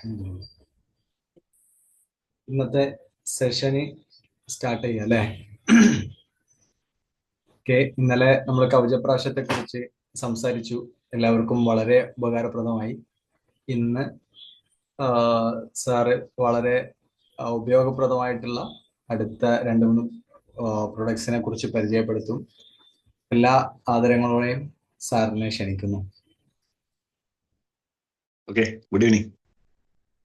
ഉം. ഇന്നത്തെ സെഷന് സ്റ്റാർട്ട് ചെയ്യാം അല്ലേ? ഓക്കെ, ഇന്നലെ നമ്മൾ കവചപ്രാശത്തെ കുറിച്ച് സംസാരിച്ചു. എല്ലാവർക്കും വളരെ ഉപകാരപ്രദമായി. ഇന്ന് സാറ് വളരെ ഉപയോഗപ്രദമായിട്ടുള്ള അടുത്ത 2-3 പ്രൊഡക്ട്സിനെ കുറിച്ച് പരിചയപ്പെടുത്തും. എല്ലാ ആദരങ്ങളോടെയും സാറിനെ ക്ഷണിക്കുന്നു. Okay, good evening.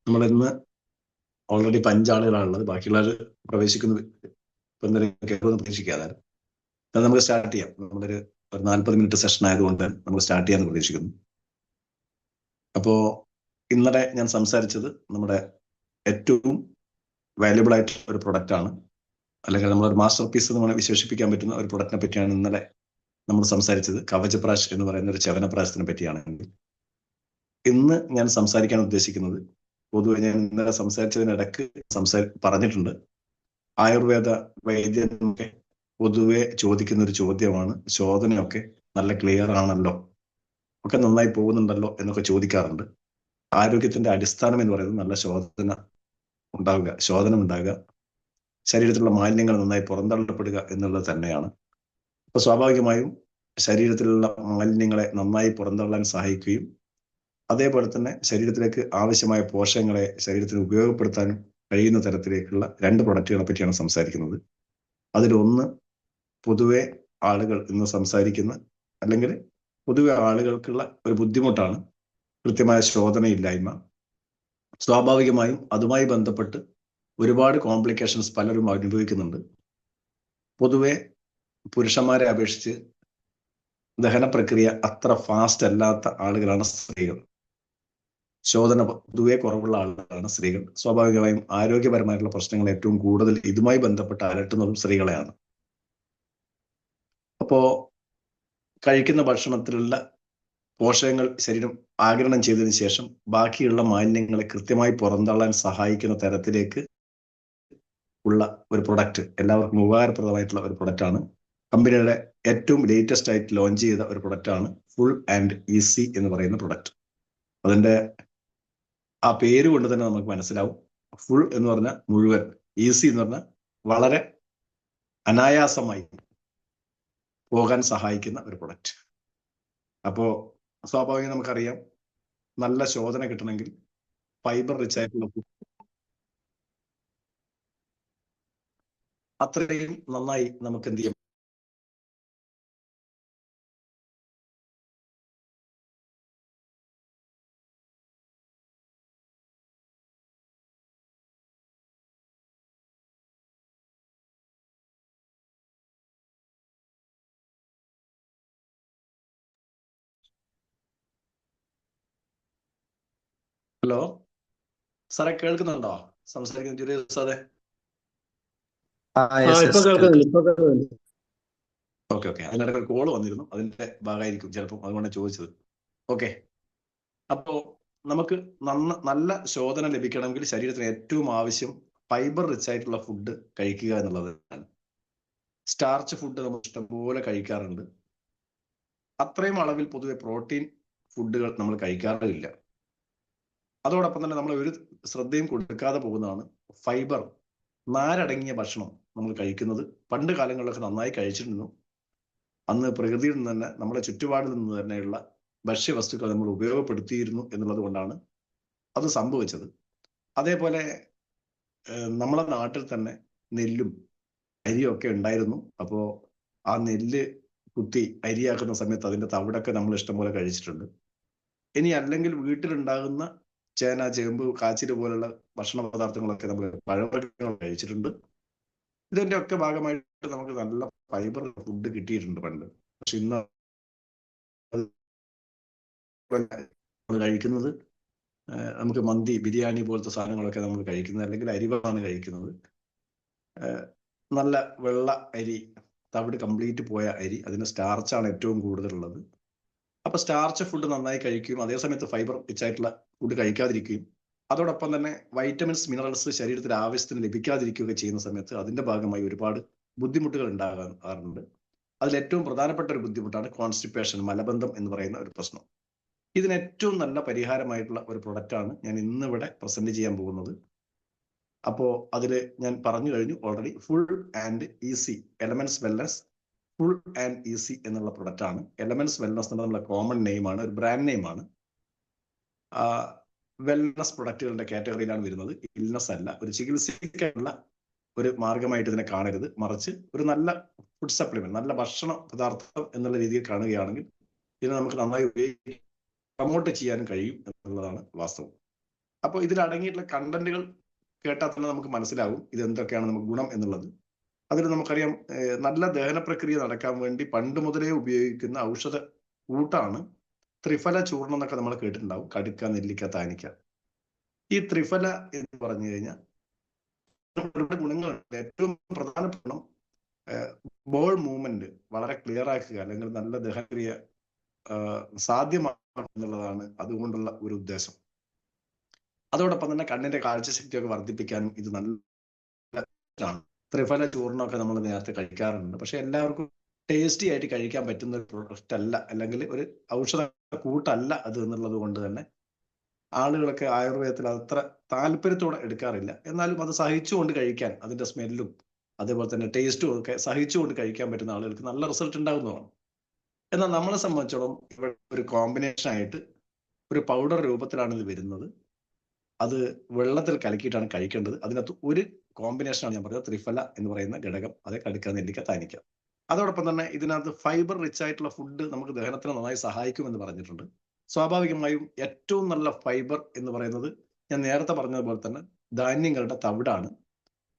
നമ്മൾ ഇന്ന് ഓൾറെഡി 5 ആളുകളാണുള്ളത്. ബാക്കിയുള്ളവർ പ്രവേശിക്കുന്നത് പ്രതീക്ഷിക്കാതെ നമുക്ക് സ്റ്റാർട്ട് ചെയ്യാം. നമ്മളൊരു 40 മിനിറ്റ് സെഷൻ ആയതുകൊണ്ട് നമുക്ക് സ്റ്റാർട്ട് ചെയ്യാമെന്ന് പ്രതീക്ഷിക്കുന്നു. അപ്പോൾ ഇന്നലെ ഞാൻ സംസാരിച്ചത് നമ്മുടെ ഏറ്റവും വാല്യുബിൾ ആയിട്ടുള്ള ഒരു പ്രൊഡക്റ്റ് ആണ്, അല്ലെങ്കിൽ നമ്മളൊരു മാസ്റ്റർ പീസ് എന്ന് വിശേഷിപ്പിക്കാൻ പറ്റുന്ന ഒരു പ്രൊഡക്റ്റിനെ പറ്റിയാണ് ഇന്നലെ നമ്മൾ സംസാരിച്ചത്. കവചപ്രാശ് എന്ന് പറയുന്ന ഒരു ചവനപ്രാശത്തിനെ പറ്റിയാണെങ്കിൽ ഇന്ന് ഞാൻ സംസാരിക്കാൻ ഉദ്ദേശിക്കുന്നത്, പൊതുവെ ഞാൻ ഇന്നലെ സംസാരിച്ചതിനിടക്ക് പറഞ്ഞിട്ടുണ്ട്, ആയുർവേദ വൈദ്യനൊക്കെ പൊതുവെ ചോദിക്കുന്ന ഒരു ചോദ്യമാണ്, ശോധനയൊക്കെ നല്ല ക്ലിയർ ആണല്ലോ, ഒക്കെ നന്നായി പോകുന്നുണ്ടല്ലോ എന്നൊക്കെ ചോദിക്കാറുണ്ട്. ആരോഗ്യത്തിന്റെ അടിസ്ഥാനം എന്ന് പറയുന്നത് നല്ല ശോധന ഉണ്ടാവുക, ശരീരത്തിലുള്ള മാലിന്യങ്ങൾ നന്നായി പുറന്തള്ളപ്പെടുക എന്നുള്ളത് തന്നെയാണ്. അപ്പൊ സ്വാഭാവികമായും ശരീരത്തിലുള്ള മാലിന്യങ്ങളെ നന്നായി പുറന്തള്ളാൻ സഹായിക്കുകയും അതേപോലെ തന്നെ ശരീരത്തിലേക്ക് ആവശ്യമായ പോഷകങ്ങളെ ശരീരത്തിന് ഉപയോഗപ്പെടുത്താനും കഴിയുന്ന തരത്തിലേക്കുള്ള 2 പ്രൊഡക്റ്റുകളെ പറ്റിയാണ് സംസാരിക്കുന്നത്. അതിലൊന്ന് പൊതുവെ ആളുകൾ ഇന്ന് സംസാരിക്കുന്ന, അല്ലെങ്കിൽ പൊതുവെ ആളുകൾക്കുള്ള ഒരു ബുദ്ധിമുട്ടാണ് കൃത്യമായ ശോധനയില്ലായ്മ. സ്വാഭാവികമായും അതുമായി ബന്ധപ്പെട്ട് ഒരുപാട് കോംപ്ലിക്കേഷൻസ് പലരും അനുഭവിക്കുന്നുണ്ട്. പൊതുവെ പുരുഷന്മാരെ അപേക്ഷിച്ച് ദഹന പ്രക്രിയ അത്ര ഫാസ്റ്റ് അല്ലാത്ത ആളുകളാണ് സ്ത്രീകൾ. ശോധന പൊതുവെ കുറവുള്ള ആളുകളാണ് സ്ത്രീകൾ. സ്വാഭാവികമായും ആരോഗ്യപരമായിട്ടുള്ള പ്രശ്നങ്ങൾ ഏറ്റവും കൂടുതൽ ഇതുമായി ബന്ധപ്പെട്ട് അലട്ടുന്നതും സ്ത്രീകളെയാണ്. അപ്പോ കഴിക്കുന്ന ഭക്ഷണത്തിലുള്ള പോഷകങ്ങൾ ശരീരം ആഗിരണം ചെയ്തതിനു ശേഷം ബാക്കിയുള്ള മാലിന്യങ്ങളെ കൃത്യമായി പുറന്തള്ളാൻ സഹായിക്കുന്ന തരത്തിലേക്ക് ഉള്ള ഒരു പ്രൊഡക്റ്റ്, എല്ലാവർക്കും ഉപകാരപ്രദമായിട്ടുള്ള ഒരു പ്രൊഡക്റ്റാണ്. കമ്പനിയുടെ ഏറ്റവും ലേറ്റസ്റ്റ് ആയിട്ട് ലോഞ്ച് ചെയ്ത ഒരു പ്രൊഡക്റ്റാണ് ഫുൾ ആൻഡ് ഈസി എന്ന് പറയുന്ന പ്രൊഡക്റ്റ്. അതിന്റെ ആ പേര് കൊണ്ട് തന്നെ നമുക്ക് മനസ്സിലാവും. ഫുൾ എന്ന് പറഞ്ഞാൽ മുഴുവൻ, ഈസി എന്ന് പറഞ്ഞാൽ വളരെ അനായാസമായി പോകാൻ സഹായിക്കുന്ന ഒരു പ്രൊഡക്റ്റ്. അപ്പോ സ്വാഭാവികം നമുക്കറിയാം, നല്ല ശോധന കിട്ടണമെങ്കിൽ ഫൈബർ റിച്ച് ആയിട്ടുള്ള ഫുഡ് അത്രയും നന്നായി നമുക്ക് എന്ത് ചെയ്യാം, ഹലോ സാറേ കേൾക്കുന്നുണ്ടോ? സംസാരിക്കുന്ന ജുലൈ സാറേ? ഓക്കെ, അതിനിടയ്ക്ക് ഒരു കോള് വന്നിരുന്നു, അതിന്റെ ഭാഗമായിരിക്കും ചിലപ്പോൾ, അതുകൊണ്ട് ചോദിച്ചത്. ഓക്കെ, അപ്പോ നമുക്ക് നല്ല ശോധന ലഭിക്കണമെങ്കിൽ ശരീരത്തിന് ഏറ്റവും ആവശ്യം ഫൈബർ റിച്ച് ആയിട്ടുള്ള ഫുഡ് കഴിക്കുക എന്നുള്ളതാണ്. സ്റ്റാർച്ച് ഫുഡ് നമ്മൾ ഇഷ്ടംപോലെ കഴിക്കാറുണ്ട്. അത്രയും അളവിൽ പൊതുവെ പ്രോട്ടീൻ ഫുഡുകൾ നമ്മൾ കഴിക്കാറില്ല. അതോടൊപ്പം തന്നെ നമ്മൾ ഒരു ശ്രദ്ധയും കൊടുക്കാതെ പോകുന്നതാണ് ഫൈബർ, നാരടങ്ങിയ ഭക്ഷണം നമ്മൾ കഴിക്കുന്നത്. പണ്ട് കാലങ്ങളിലൊക്കെ നന്നായി കഴിച്ചിരുന്നു. അന്ന് പ്രകൃതിയിൽ നിന്ന് തന്നെ, നമ്മുടെ ചുറ്റുപാടിൽ നിന്ന് തന്നെയുള്ള ഭക്ഷ്യവസ്തുക്കൾ നമ്മൾ ഉപയോഗപ്പെടുത്തിയിരുന്നു എന്നുള്ളത് കൊണ്ടാണ് അത് സംഭവിച്ചത്. അതേപോലെ നമ്മളെ നാട്ടിൽ തന്നെ നെല്ലും അരിയും ഒക്കെ ഉണ്ടായിരുന്നു. അപ്പോൾ ആ നെല്ല് കുത്തി അരിയാക്കുന്ന സമയത്ത് അതിന്റെ തവിടൊക്കെ നമ്മൾ ഇഷ്ടംപോലെ കഴിച്ചിട്ടുണ്ട്. ഇനി അല്ലെങ്കിൽ വീട്ടിലുണ്ടാകുന്ന ചേന, ചേമ്പ്, കാച്ചില് പോലുള്ള ഭക്ഷണ പദാർത്ഥങ്ങളൊക്കെ നമ്മൾ പഴവർഗ്ഗങ്ങൾ കഴിച്ചിട്ടുണ്ട്. ഇതിന്റെ ഒക്കെ ഭാഗമായിട്ട് നമുക്ക് നല്ല ഫൈബർ ഫുഡ് കിട്ടിയിട്ടുണ്ട് പണ്ട്. പക്ഷെ ഇന്ന് നമ്മൾ കഴിക്കുന്നത്, നമുക്ക് മന്തി, ബിരിയാണി പോലത്തെ സാധനങ്ങളൊക്കെ നമ്മൾ കഴിക്കുന്നത്, അല്ലെങ്കിൽ അരിവാണ് കഴിക്കുന്നത്. നല്ല വെള്ള അരി, തവിട് കംപ്ലീറ്റ് പോയ അരി, അതിന് സ്റ്റാർച്ചാണ് ഏറ്റവും കൂടുതലുള്ളത്. അപ്പൊ സ്റ്റാർച്ച് ഫുഡ് നന്നായി കഴിക്കുകയും അതേസമയത്ത് ഫൈബർ റിച്ച് ആയിട്ടുള്ള ഫുഡ് കഴിക്കാതിരിക്കുകയും അതോടൊപ്പം തന്നെ വൈറ്റമിൻസ്, മിനറൽസ് ശരീരത്തിന് ആവശ്യത്തിന് ലഭിക്കാതിരിക്കുകയൊക്കെ ചെയ്യുന്ന സമയത്ത് അതിന്റെ ഭാഗമായി ഒരുപാട് ബുദ്ധിമുട്ടുകൾ ഉണ്ടാകാറുണ്ട്. അതിൽ ഏറ്റവും പ്രധാനപ്പെട്ട ഒരു ബുദ്ധിമുട്ടാണ് കോൺസ്റ്റിപ്പേഷൻ, മലബന്ധം എന്ന് പറയുന്ന ഒരു പ്രശ്നം. ഇതിന് ഏറ്റവും നല്ല പരിഹാരമായിട്ടുള്ള ഒരു പ്രൊഡക്റ്റാണ് ഞാൻ ഇന്നിവിടെ പ്രസന്റ് ചെയ്യാൻ പോകുന്നത്. അപ്പോൾ അതിൽ ഞാൻ പറഞ്ഞു കഴിഞ്ഞു already. Full and easy elements wellness full and easy എന്നുള്ള പ്രൊഡക്റ്റ് ആണ്. എലമെന്റ്സ് വെൽനസ് എന്നുള്ള നമ്മുടെ കോമൺ നെയിമാണ്, ഒരു ബ്രാൻഡ് നെയിമാണ്. വെൽനസ് പ്രൊഡക്റ്റുകളുടെ കാറ്റഗറിയിലാണ് വരുന്നത്. ഇൽനസ് അല്ല, ഒരു ചികിത്സിക്കാനുള്ള ഒരു മാർഗമായിട്ട് ഇതിനെ കാണരുത്, മറിച്ച് ഒരു നല്ല ഫുഡ് സപ്ലിമെന്റ്, നല്ല ഭക്ഷണ പദാർത്ഥം എന്നുള്ള രീതിയിൽ കാണുകയാണെങ്കിൽ ഇതിനെ നമുക്ക് നന്നായി ഉപയോഗിച്ച് പ്രൊമോട്ട് ചെയ്യാനും കഴിയും എന്നുള്ളതാണ് വാസ്തവം. അപ്പോൾ ഇതിൽ അടങ്ങിയിട്ടുള്ള കണ്ടന്റുകൾ കേട്ടാൽ തന്നെ നമുക്ക് മനസ്സിലാവും ഇത് എന്തൊക്കെയാണ് നമുക്ക് ഗുണം എന്നുള്ളത്. അതിൽ നമുക്കറിയാം, നല്ല ദഹന പ്രക്രിയ നടക്കാൻ വേണ്ടി പണ്ട് മുതലേ ഉപയോഗിക്കുന്ന ഔഷധ കൂട്ടാണ് ത്രിഫല ചൂർണം എന്നൊക്കെ നമ്മൾ കേട്ടിട്ടുണ്ടാവും. കടുക്ക, നെല്ലിക്ക, താനിക്ക. ഈ ത്രിഫല എന്ന് പറഞ്ഞു കഴിഞ്ഞാൽ ഒരുപാട് ഗുണങ്ങളുണ്ട്. ഏറ്റവും പ്രധാനപ്പെട്ട ബോൾ മൂവ്മെന്റ് വളരെ ക്ലിയർ ആക്കുക, അല്ലെങ്കിൽ നല്ല ദഹനക്രിയ സാധ്യമാക്കുക എന്നുള്ളതാണ് അതുകൊണ്ടുള്ള ഒരു ഉദ്ദേശം. അതോടൊപ്പം തന്നെ കണ്ണിന്റെ കാഴ്ചശക്തിയൊക്കെ വർദ്ധിപ്പിക്കാനും ഇത് നല്ലതാണ്. ത്രിഫല ചൂർണമൊക്കെ നമ്മൾ നേരത്തെ കഴിക്കാറുണ്ട്, പക്ഷെ എല്ലാവർക്കും ടേസ്റ്റി ആയിട്ട് കഴിക്കാൻ പറ്റുന്ന ഒരു പ്രൊഡക്റ്റ് അല്ല, അല്ലെങ്കിൽ ഒരു ഔഷധ കൂട്ടല്ല അത് എന്നുള്ളത് കൊണ്ട് തന്നെ ആളുകളൊക്കെ ആയുർവേദത്തിൽ അത്ര താല്പര്യത്തോടെ എടുക്കാറില്ല. എന്നാലും അത് സഹിച്ചുകൊണ്ട് കഴിക്കാൻ, അതിന്റെ സ്മെല്ലും അതേപോലെ തന്നെ ടേസ്റ്റും ഒക്കെ സഹിച്ചുകൊണ്ട് കഴിക്കാൻ പറ്റുന്ന ആളുകൾക്ക് നല്ല റിസൾട്ട് ഉണ്ടാകുന്നതാണ്. എന്നാൽ നമ്മളെ സംബന്ധിച്ചോളം ഇവിടെ ഒരു കോമ്പിനേഷൻ ആയിട്ട് ഒരു പൗഡർ രൂപത്തിലാണ് ഇത് വരുന്നത്. അത് വെള്ളത്തിൽ കലക്കിയിട്ടാണ് കഴിക്കേണ്ടത്. അതിനകത്ത് ഒരു കോമ്പിനേഷനാണ് ഞാൻ പറഞ്ഞത്, ത്രിഫല എന്ന് പറയുന്ന ഘടകം. അതേ കടുക്ക, നെല്ലിക്ക, താനിക്ക. അതോടൊപ്പം തന്നെ ഇതിനകത്ത് ഫൈബർ റിച്ച് ആയിട്ടുള്ള ഫുഡ് നമുക്ക് ദഹനത്തിന് നന്നായി സഹായിക്കുമെന്ന് പറഞ്ഞിട്ടുണ്ട്. സ്വാഭാവികമായും ഏറ്റവും നല്ല ഫൈബർ എന്ന് പറയുന്നത് ഞാൻ നേരത്തെ പറഞ്ഞതുപോലെ തന്നെ ധാന്യങ്ങളുടെ തവിടാണ്.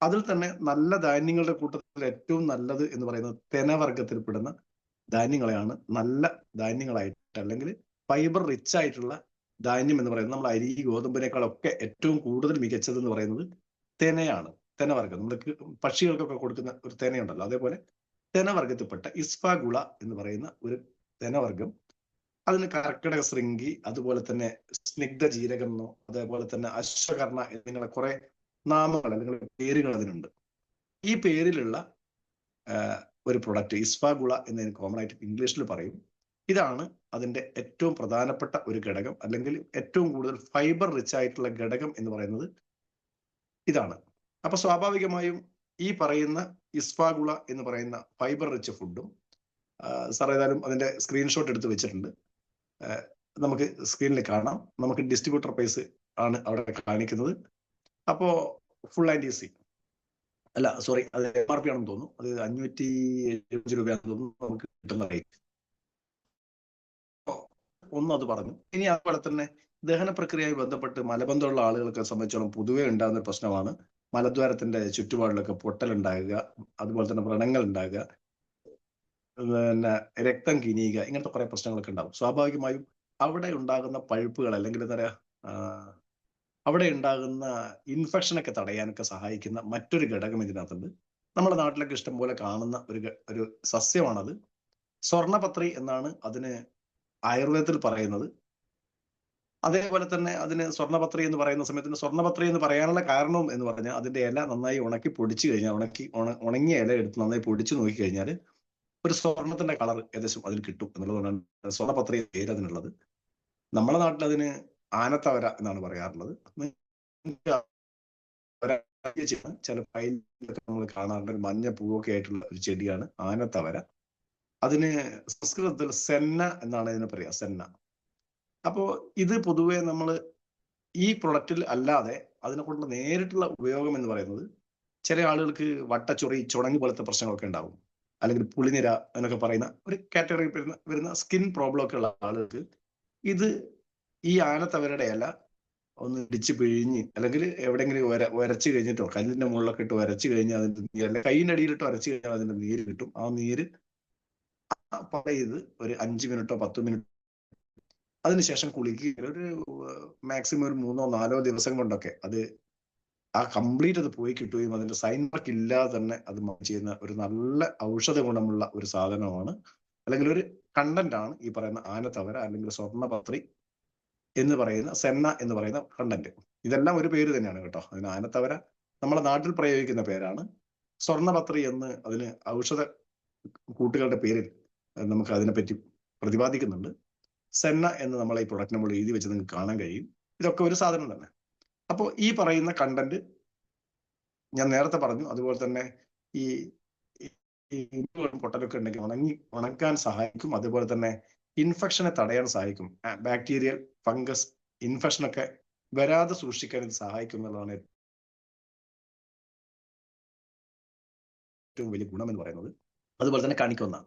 അതിൽ തന്നെ നല്ല ധാന്യങ്ങളുടെ കൂട്ടത്തിൽ ഏറ്റവും നല്ലത് എന്ന് പറയുന്നത് തെനവർഗത്തിൽപ്പെടുന്ന ധാന്യങ്ങളെയാണ് നല്ല ധാന്യങ്ങളായിട്ട്, അല്ലെങ്കിൽ ഫൈബർ റിച്ച് ആയിട്ടുള്ള ധാന്യം എന്ന് പറയുന്നത് നമ്മൾ അരി, ഗോതമ്പിനേക്കാളൊക്കെ ഏറ്റവും കൂടുതൽ മികച്ചത് എന്ന് പറയുന്നത് തെനയാണ്. തെനവർഗം നമ്മൾ പക്ഷികൾക്കൊക്കെ കൊടുക്കുന്ന ഒരു തെനയുണ്ടല്ലോ, അതേപോലെ തെനവർഗത്തിൽപ്പെട്ട ഇസ്ഫാഗുള എന്ന് പറയുന്ന ഒരു തെനവർഗം. അതിന് കർക്കിടക ശൃംഗി, അതുപോലെ തന്നെ സ്നിഗ്ധ ജീരകം എന്നോ അതേപോലെ തന്നെ അശ്വകർണ എന്നിങ്ങനെ കുറെ നാമങ്ങൾ അല്ലെങ്കിൽ പേരുകൾ അതിനുണ്ട്. ഈ പേരിലുള്ള ഒരു പ്രൊഡക്റ്റ് ഇസ്ഫാഗുള എന്നതിന് കോമൺ ആയിട്ട് ഇംഗ്ലീഷിൽ പറയും. ഇതാണ് അതിന്റെ ഏറ്റവും പ്രധാനപ്പെട്ട ഒരു ഘടകം, അല്ലെങ്കിൽ ഏറ്റവും കൂടുതൽ ഫൈബർ റിച്ച് ആയിട്ടുള്ള ഘടകം എന്ന് പറയുന്നത് ഇതാണ്. അപ്പൊ സ്വാഭാവികമായും ഈ പറയുന്ന ഇസ്ഫാഗുള എന്ന് പറയുന്ന ഫൈബർ റിച്ച് ഫുഡും സാർ ഏതായാലും അതിന്റെ സ്ക്രീൻഷോട്ട് എടുത്ത് വെച്ചിട്ടുണ്ട്, നമുക്ക് സ്ക്രീനിൽ കാണാം. നമുക്ക് ഡിസ്ട്രിബ്യൂട്ടർ പ്രൈസ് ആണ് അവിടെ കാണിക്കുന്നത്. അപ്പോ ഫുൾ ആൻഡ് ഈസി അല്ല, സോറി, അത് MRP ആണെന്ന് തോന്നുന്നു. അത് 575 രൂപയാണെന്ന് തോന്നുന്നു നമുക്ക് കിട്ടുന്ന റേറ്റ്. ഒന്നും അത് പറഞ്ഞു. ഇനി അതുപോലെ തന്നെ ദഹന പ്രക്രിയയുമായി ബന്ധപ്പെട്ട് മലബന്ധമുള്ള ആളുകളെ സംബന്ധിച്ചോളം പൊതുവെ ഉണ്ടാകുന്ന ഒരു പ്രശ്നമാണ് മലദ്വാരത്തിന്റെ ചുറ്റുപാടിലൊക്കെ പൊട്ടലുണ്ടാകുക, അതുപോലെ തന്നെ വ്രണങ്ങൾ ഉണ്ടാകുക, പിന്നെ രക്തം കിനിയുക, ഇങ്ങനത്തെ കുറെ പ്രശ്നങ്ങളൊക്കെ ഉണ്ടാകും. സ്വാഭാവികമായും അവിടെ ഉണ്ടാകുന്ന പഴുപ്പുകൾ, അല്ലെങ്കിൽ എന്താ പറയാ, അവിടെ ഉണ്ടാകുന്ന ഇൻഫെക്ഷനൊക്കെ തടയാനൊക്കെ സഹായിക്കുന്ന മറ്റൊരു ഘടകം ഇതിനകത്തുണ്ട്. നമ്മുടെ നാട്ടിലൊക്കെ ഇഷ്ടം പോലെ കാണുന്ന ഒരു സസ്യമാണത്. സ്വർണപത്രി എന്നാണ് അതിന് ആയുർവേദത്തിൽ പറയുന്നത്. അതേപോലെ തന്നെ അതിന് സ്വർണപത്രി എന്ന് പറയുന്ന സമയത്തിന് സ്വർണപത്രി എന്ന് പറയാനുള്ള കാരണവും എന്ന് പറഞ്ഞാൽ അതിന്റെ ഇല നന്നായി ഉണക്കി പൊടിച്ചു കഴിഞ്ഞാൽ, ഉണങ്ങിയ ഇല എടുത്ത് നന്നായി പൊടിച്ചു നോക്കി കഴിഞ്ഞാൽ ഒരു സ്വർണത്തിന്റെ കളർ ഏകദേശം അതിൽ കിട്ടും എന്നുള്ളതുകൊണ്ടാണ് സ്വർണപത്രി പേര് അതിനുള്ളത്. നമ്മുടെ നാട്ടിൽ അതിന് ആനത്തവര എന്നാണ് പറയാറുള്ളത്. ചില ഫയലിലൊക്കെ നമ്മൾ കാണാറുണ്ട്, ഒരു മഞ്ഞ പൂവൊക്കെ ആയിട്ടുള്ള ഒരു ചെടിയാണ് ആനത്തവര. അതിന് സംസ്കൃതത്തിൽ സെന്ന എന്നാണ് ഇതിനെ പറയാ, സെന്ന. അപ്പോ ഇത് പൊതുവെ നമ്മൾ ഈ പ്രൊഡക്റ്റിൽ അല്ലാതെ അതിനെ കൊണ്ടുള്ള നേരിട്ടുള്ള ഉപയോഗം എന്ന് പറയുന്നത്, ചില ആളുകൾക്ക് വട്ടച്ചൊറി, ചുണങ്ങ് പോലത്തെ പ്രശ്നങ്ങളൊക്കെ ഉണ്ടാവും, അല്ലെങ്കിൽ പുളിനിര എന്നൊക്കെ പറയുന്ന ഒരു കാറ്റഗറി വരുന്ന സ്കിൻ പ്രോബ്ലം ഒക്കെ ഉള്ള ആളുകൾക്ക് ഇത് ഈ ആനത്തവരുടെ ഇല ഒന്ന് ഇടിച്ച് പിഴിഞ്ഞ്, അല്ലെങ്കിൽ എവിടെയെങ്കിലും ഉരച്ചു കഴിഞ്ഞിട്ടോ കല്ലിന്റെ മുകളിലൊക്കെ ഇട്ട് ഉരച്ചു കഴിഞ്ഞാൽ അതിന്റെ നീര്, കൈയിന്റെ അടിയിലിട്ട് ഉരച്ചു കഴിഞ്ഞാൽ അതിന്റെ നീര് കിട്ടും. ആ നീര് ചെയ്ത് ഒരു 5 മിനിറ്റോ 10 മിനിറ്റ് അതിനുശേഷം കുളിക്കുക. ഒരു മാക്സിമം ഒരു 3-4 ദിവസം കൊണ്ടൊക്കെ അത് കംപ്ലീറ്റ് അത് പോയി കിട്ടുകയും അതിന്റെ സൈൻ മാർക്ക് ഇല്ലാതെ തന്നെ അത് ചെയ്യുന്ന ഒരു നല്ല ഔഷധ ഗുണമുള്ള ഒരു സാധനമാണ്, അല്ലെങ്കിൽ ഒരു കണ്ടന്റ് ആണ് ഈ പറയുന്ന ആനത്തവര, അല്ലെങ്കിൽ സ്വർണപത്രി എന്ന് പറയുന്ന സെന്ന എന്ന് പറയുന്ന കണ്ടന്റ്. ഇതെല്ലാം ഒരു പേര് തന്നെയാണ് കേട്ടോ. അതിന് ആനത്തവര നമ്മുടെ നാട്ടിൽ പ്രയോഗിക്കുന്ന പേരാണ്. സ്വർണപത്രി എന്ന് അതിന് ഔഷധ കൂട്ടുകളുടെ പേരിൽ നമുക്ക് അതിനെപ്പറ്റി പ്രതിപാദിക്കുന്നുണ്ട്. സെന്ന എന്ന് നമ്മളെ ഈ പ്രൊഡക്റ്റ് നമ്മൾ എഴുതി വെച്ച് നിങ്ങൾക്ക് കാണാൻ കഴിയും. ഇതൊക്കെ ഒരു സാധനം തന്നെ. അപ്പോൾ ഈ പറയുന്ന കണ്ടന്റ് ഞാൻ നേരത്തെ പറഞ്ഞു. അതുപോലെ തന്നെ ഈ പൊട്ടലൊക്കെ ഉണ്ടെങ്കിൽ ഉണക്കാൻ സഹായിക്കും. അതുപോലെ തന്നെ ഇൻഫെക്ഷനെ തടയാൻ സഹായിക്കും. ബാക്ടീരിയൽ, ഫംഗസ് ഇൻഫെക്ഷനൊക്കെ വരാതെ സൂക്ഷിക്കാൻ ഇത് സഹായിക്കും എന്നുള്ളതാണ് ഏറ്റവും വലിയ ഗുണം എന്ന് പറയുന്നത്. അതുപോലെ തന്നെ കണിക്കൊന്ന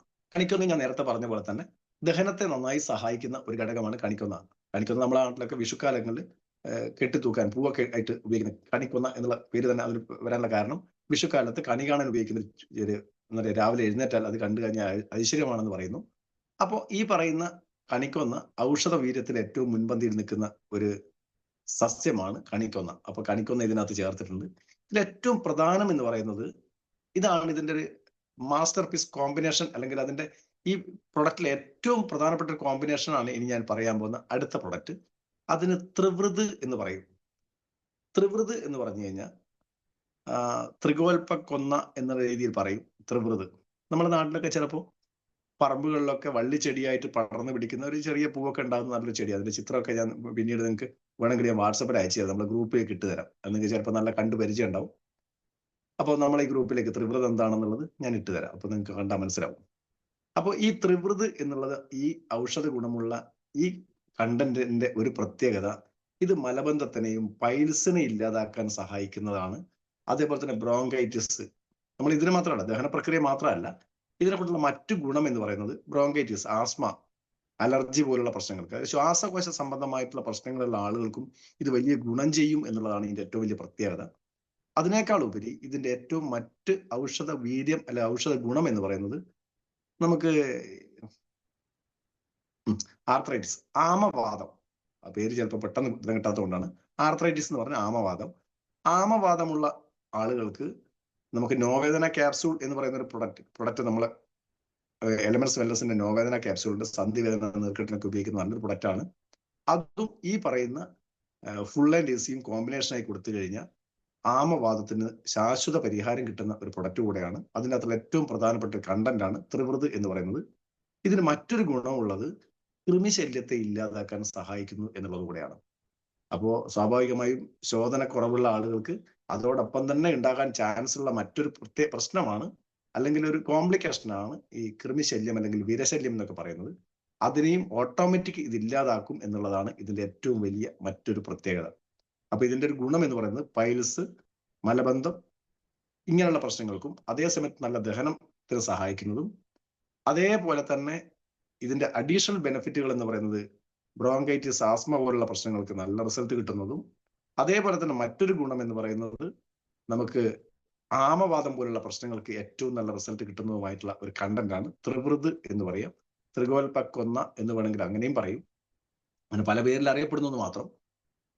ഞാൻ നേരത്തെ പറഞ്ഞ പോലെ തന്നെ ദഹനത്തെ നന്നായി സഹായിക്കുന്ന ഒരു ഘടകമാണ് കണിക്കൊന്ന. കണിക്കൊന്ന നമ്മുടെ നാട്ടിലൊക്കെ വിഷുക്കാലങ്ങളിൽ കെട്ടിത്തൂക്കാൻ പൂവൊക്കെ ആയിട്ട് ഉപയോഗിക്കുന്നത്. കണിക്കൊന്ന എന്നുള്ള പേര് തന്നെ അതിൽ വരാനുള്ള കാരണം വിഷുക്കാലത്ത് കണി കാണാൻ ഉപയോഗിക്കുന്ന ഒരു എന്താ പറയുക, രാവിലെ എഴുന്നേറ്റാൽ അത് കണ്ടു കഴിഞ്ഞാൽ ഐശ്വര്യമാണെന്ന് പറയുന്നു. അപ്പോൾ ഈ പറയുന്ന കണിക്കൊന്ന ഔഷധ വീര്യത്തിൽ ഏറ്റവും മുൻപന്തിയിൽ നിൽക്കുന്ന ഒരു സസ്യമാണ് കണിക്കൊന്ന. അപ്പൊ കണിക്കൊന്ന ഇതിനകത്ത് ചേർത്തിട്ടുണ്ട്. ഇതിൽ ഏറ്റവും പ്രധാനം എന്ന് പറയുന്നത് ഇതാണ്. ഇതിന്റെ ഒരു മാസ്റ്റർ പീസ് കോമ്പിനേഷൻ, അല്ലെങ്കിൽ അതിന്റെ ഈ പ്രൊഡക്റ്റിലെ ഏറ്റവും പ്രധാനപ്പെട്ട ഒരു കോമ്പിനേഷൻ ആണ് ഇനി ഞാൻ പറയാൻ പോകുന്ന അടുത്ത പ്രൊഡക്റ്റ്. അതിന് ത്രിവൃത് എന്ന് പറയും. ത്രിവൃത് എന്ന് പറഞ്ഞു കഴിഞ്ഞാൽ ത്രികോൽപ്പക്കൊന്ന എന്ന രീതിയിൽ പറയും ത്രിവൃത്. നമ്മുടെ നാട്ടിലൊക്കെ ചിലപ്പോൾ പറമ്പുകളിലൊക്കെ വള്ളിച്ചെടിയായിട്ട് പടർന്നു പിടിക്കുന്ന ഒരു ചെറിയ പൂവൊക്കെ ഉണ്ടാകുന്ന നല്ലൊരു ചെടി. അതിന്റെ ചിത്രമൊക്കെ ഞാൻ പിന്നീട് നിങ്ങൾക്ക് വേണമെങ്കിൽ ഞാൻ വാട്സപ്പിൽ അയച്ചു തരാം. നമ്മുടെ ഗ്രൂപ്പിലേക്ക് ഇട്ടുതരാം. നിങ്ങൾക്ക് ചിലപ്പോൾ നല്ല കണ്ടു പരിചയം ഉണ്ടാവും. അപ്പോൾ നമ്മൾ ഈ ഗ്രൂപ്പിലേക്ക് ത്രിവൃത് എന്താണെന്നുള്ളത് ഞാൻ ഇട്ടുതരാം. അപ്പോൾ നിങ്ങൾക്ക് കണ്ടാൽ മനസ്സിലാവും. അപ്പോൾ ഈ ത്രിവൃത് എന്നുള്ളത് ഈ ഔഷധ ഗുണമുള്ള ഈ കണ്ടന്റിന്റെ ഒരു പ്രത്യേകത, ഇത് മലബന്ധത്തിനെയും പൈൽസിനെ ഇല്ലാതാക്കാൻ സഹായിക്കുന്നതാണ്. അതേപോലെ തന്നെ ബ്രോങ്കൈറ്റിസ്, നമ്മൾ ഇതിന് മാത്രമല്ല, ദഹന പ്രക്രിയ മാത്രമല്ല, ഇതിനെക്കുറിച്ചുള്ള മറ്റു ഗുണം എന്ന് പറയുന്നത് ബ്രോങ്കൈറ്റിസ്, ആസ്മ, അലർജി പോലുള്ള പ്രശ്നങ്ങൾക്ക്, ശ്വാസകോശ സംബന്ധമായിട്ടുള്ള പ്രശ്നങ്ങളുള്ള ആളുകൾക്കും ഇത് വലിയ ഗുണം ചെയ്യും എന്നുള്ളതാണ് ഇതിന്റെ ഏറ്റവും വലിയ പ്രത്യേകത. അതിനേക്കാൾ ഉപരി ഇതിന്റെ ഏറ്റവും മറ്റ് ഔഷധ വീര്യം അല്ലെ ഔഷധ ഗുണം എന്ന് പറയുന്നത് നമുക്ക് ആർത്രൈറ്റിസ്, ആമവാദം, ആ പേര് ചിലപ്പോൾ പെട്ടെന്ന് ഉത്തരം കിട്ടാത്തതുകൊണ്ടാണ്. ആർത്രൈറ്റിസ് എന്ന് പറഞ്ഞാൽ ആമവാദമുള്ള ആളുകൾക്ക് നമുക്ക് നോവേദന ക്യാപ്സൂൾ എന്ന് പറയുന്ന ഒരു പ്രൊഡക്റ്റ് നമ്മൾ എലമെന്റ്സ് വെൽനസിന്റെ നോവേദന ക്യാപ്സൂളിന്റെ സന്ധിവേദന നീർക്കെട്ടിനൊക്കെ ഉപയോഗിക്കുന്ന നല്ലൊരു പ്രൊഡക്റ്റാണ്. അതും ഈ പറയുന്ന ഫുൾ ആൻഡ് ഈസിയും കോമ്പിനേഷനായി കൊടുത്തു കഴിഞ്ഞാൽ ആമവാദത്തിന് ശാശ്വത പരിഹാരം കിട്ടുന്ന ഒരു പ്രൊഡക്റ്റ് കൂടെയാണ്. അതിനകത്തുള്ള ഏറ്റവും പ്രധാനപ്പെട്ട കണ്ടന്റ് ആണ് ത്രിവൃത് എന്ന് പറയുന്നത്. ഇതിന് മറ്റൊരു ഗുണമുള്ളത് കൃമിശല്യത്തെ ഇല്ലാതാക്കാൻ സഹായിക്കുന്നു എന്നുള്ളത് കൂടെയാണ്. അപ്പോൾ സ്വാഭാവികമായും ശോധനക്കുറവുള്ള ആളുകൾക്ക് അതോടൊപ്പം തന്നെ ഉണ്ടാകാൻ ചാൻസ് ഉള്ള മറ്റൊരു പ്രശ്നമാണ്, അല്ലെങ്കിൽ ഒരു കോംപ്ലിക്കേഷനാണ് ഈ കൃമിശല്യം അല്ലെങ്കിൽ വിരശല്യം എന്നൊക്കെ പറയുന്നത്. അതിനെയും ഓട്ടോമാറ്റിക് ഇത് ഇല്ലാതാക്കും എന്നുള്ളതാണ് ഇതിന്റെ ഏറ്റവും വലിയ മറ്റൊരു പ്രത്യേകത. അപ്പൊ ഇതിന്റെ ഒരു ഗുണം എന്ന് പറയുന്നത് പൈൽസ്, മലബന്ധം ഇങ്ങനെയുള്ള പ്രശ്നങ്ങൾക്കും അതേസമയത്ത് നല്ല ദഹനത്തിന് സഹായിക്കുന്നതും, അതേപോലെ തന്നെ ഇതിന്റെ അഡീഷണൽ ബെനിഫിറ്റുകൾ എന്ന് പറയുന്നത് ബ്രോങ്കൈറ്റിസ്, ആസ്മ പോലുള്ള പ്രശ്നങ്ങൾക്ക് നല്ല റിസൾട്ട് കിട്ടുന്നതും, അതേപോലെ തന്നെ മറ്റൊരു ഗുണം എന്ന് പറയുന്നത് നമുക്ക് ആമവാദം പോലുള്ള പ്രശ്നങ്ങൾക്ക് ഏറ്റവും നല്ല റിസൾട്ട് കിട്ടുന്നതുമായിട്ടുള്ള ഒരു കണ്ടന്റ് ആണ് ത്രിവൃത് എന്ന് പറയാം. ത്രികോൽപ്പക്കൊന്ന എന്ന് വേണമെങ്കിൽ അങ്ങനെയും പറയും. അങ്ങനെ പല പേരിൽ അറിയപ്പെടുന്നു എന്ന് മാത്രം.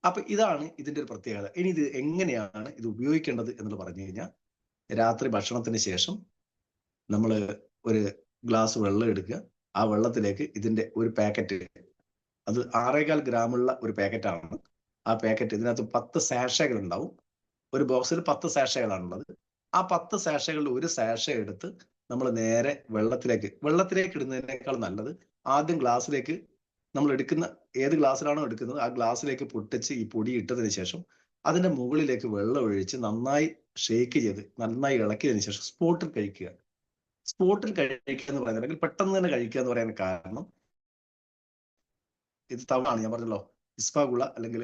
അപ്പൊ ഇതാണ് ഇതിന്റെ ഒരു പ്രത്യേകത. ഇനി ഇത് എങ്ങനെയാണ് ഇത് ഉപയോഗിക്കേണ്ടത് എന്ന് പറഞ്ഞു കഴിഞ്ഞാൽ, രാത്രി ഭക്ഷണത്തിന് ശേഷം നമ്മൾ ഒരു ഗ്ലാസ് വെള്ളം എടുക്കുക. ആ വെള്ളത്തിലേക്ക് ഇതിന്റെ ഒരു പാക്കറ്റ്, അത് 6.25 ഗ്രാമുള്ള ഒരു പാക്കറ്റാണ്. ആ പാക്കറ്റ്, ഇതിനകത്ത് 10 സാഷകൾ ഉണ്ടാവും. ഒരു ബോക്സിൽ 10 സാഷകളാണുള്ളത്. ആ 10 സാഷകളിൽ ഒരു സാഷ എടുത്ത് നമ്മൾ നേരെ വെള്ളത്തിലേക്ക് ഇടുന്നതിനേക്കാൾ നല്ലത് ആദ്യം ഗ്ലാസ്സിലേക്ക്, നമ്മൾ എടുക്കുന്ന ഏത് ഗ്ലാസ്സിലാണോ എടുക്കുന്നത് ആ ഗ്ലാസ്സിലേക്ക് പൊട്ടിച്ച് ഈ പൊടി ഇട്ടതിന് ശേഷം അതിന്റെ മുകളിലേക്ക് വെള്ളം ഒഴിച്ച് നന്നായി ഷേക്ക് ചെയ്ത് നന്നായി ഇളക്കിയതിനു ശേഷം സ്പോട്ടിൽ കഴിക്കുക. സ്പോട്ടിൽ കഴിക്കുക എന്ന് പറയുന്നത്, അല്ലെങ്കിൽ പെട്ടെന്ന് തന്നെ കഴിക്കുക എന്ന് പറയാൻ കാരണം, ഇത് തവിടാണ്. ഞാൻ പറഞ്ഞല്ലോ, ഇസ്ഫാഗുള അല്ലെങ്കിൽ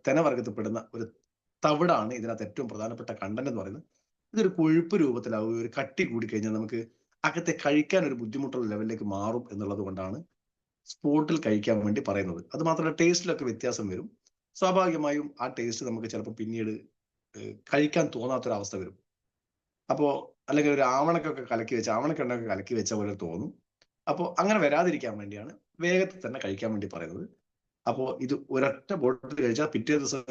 തെനവർഗത്തിൽപ്പെടുന്ന ഒരു തവിടാണ് ഇതിനകത്ത് ഏറ്റവും പ്രധാനപ്പെട്ട കണ്ടന്റ് എന്ന് പറയുന്നത്. ഇതൊരു കൊഴുപ്പ് രൂപത്തിലാവും. ഒരു കട്ടി കൂടി കഴിഞ്ഞാൽ നമുക്ക് അകത്തെ കഴിക്കാൻ ഒരു ബുദ്ധിമുട്ടുള്ള ലെവലിലേക്ക് മാറും എന്നുള്ളത് കൊണ്ടാണ് സ്പോട്ടിൽ കഴിക്കാൻ വേണ്ടി പറയുന്നത്. അത് മാത്രമല്ല, ടേസ്റ്റിലൊക്കെ വ്യത്യാസം വരും. സ്വാഭാവികമായും ആ ടേസ്റ്റ് നമുക്ക് ചിലപ്പോൾ പിന്നീട് കഴിക്കാൻ തോന്നാത്തൊരവസ്ഥ വരും. അപ്പോൾ അല്ലെങ്കിൽ ഒരു ആവണക്കൊക്കെ ആവണക്കെണ്ണൊക്കെ കലക്കി വെച്ച പോലെ തോന്നും. അപ്പോൾ അങ്ങനെ വരാതിരിക്കാൻ വേണ്ടിയാണ് വേഗത്തിൽ തന്നെ കഴിക്കാൻ വേണ്ടി പറയുന്നത്. അപ്പോൾ ഇത് ഒരൊറ്റ ബോട്ടിൽ കഴിച്ചാൽ പിറ്റേ ദിവസം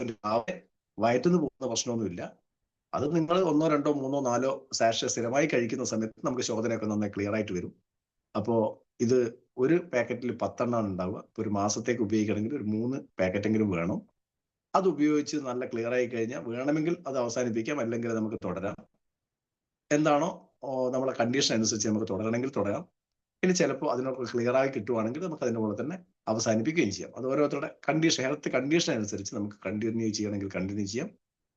വയറ്റുനിന്ന് പോകുന്ന പ്രശ്നമൊന്നുമില്ല. അത് നിങ്ങൾ 1, 2, 3, 4 സാഷ സ്ഥിരമായി കഴിക്കുന്ന സമയത്ത് നമുക്ക് ശോധനയൊക്കെ നന്നായി ക്ലിയർ ആയിട്ട് വരും. അപ്പോൾ ഇത് ഒരു പാക്കറ്റിൽ 10 എണ്ണമാണ് ഉണ്ടാവുക. ഇപ്പോൾ ഒരു മാസത്തേക്ക് ഉപയോഗിക്കണമെങ്കിൽ ഒരു 3 പാക്കറ്റെങ്കിലും വേണം. അത് ഉപയോഗിച്ച് നല്ല ക്ലിയർ ആയി കഴിഞ്ഞാൽ വേണമെങ്കിൽ അത് അവസാനിപ്പിക്കാം, അല്ലെങ്കിൽ നമുക്ക് തുടരാം. എന്താണോ നമ്മളെ കണ്ടീഷൻ അനുസരിച്ച് നമുക്ക് തുടരണമെങ്കിൽ തുടരാം. ഇനി ചിലപ്പോൾ അതിനൊക്കെ ക്ലിയർ ആയി കിട്ടുവാണെങ്കിൽ നമുക്ക് അതിൻ്റെ കൂടെ തന്നെ അവസാനിപ്പിക്കുകയും ചെയ്യാം. അത് ഓരോരുത്തരുടെ കണ്ടീഷൻ, ഹെൽത്ത് കണ്ടീഷൻ അനുസരിച്ച് നമുക്ക് കണ്ടിന്യൂ ചെയ്യണമെങ്കിൽ കണ്ടിന്യൂ ചെയ്യാം,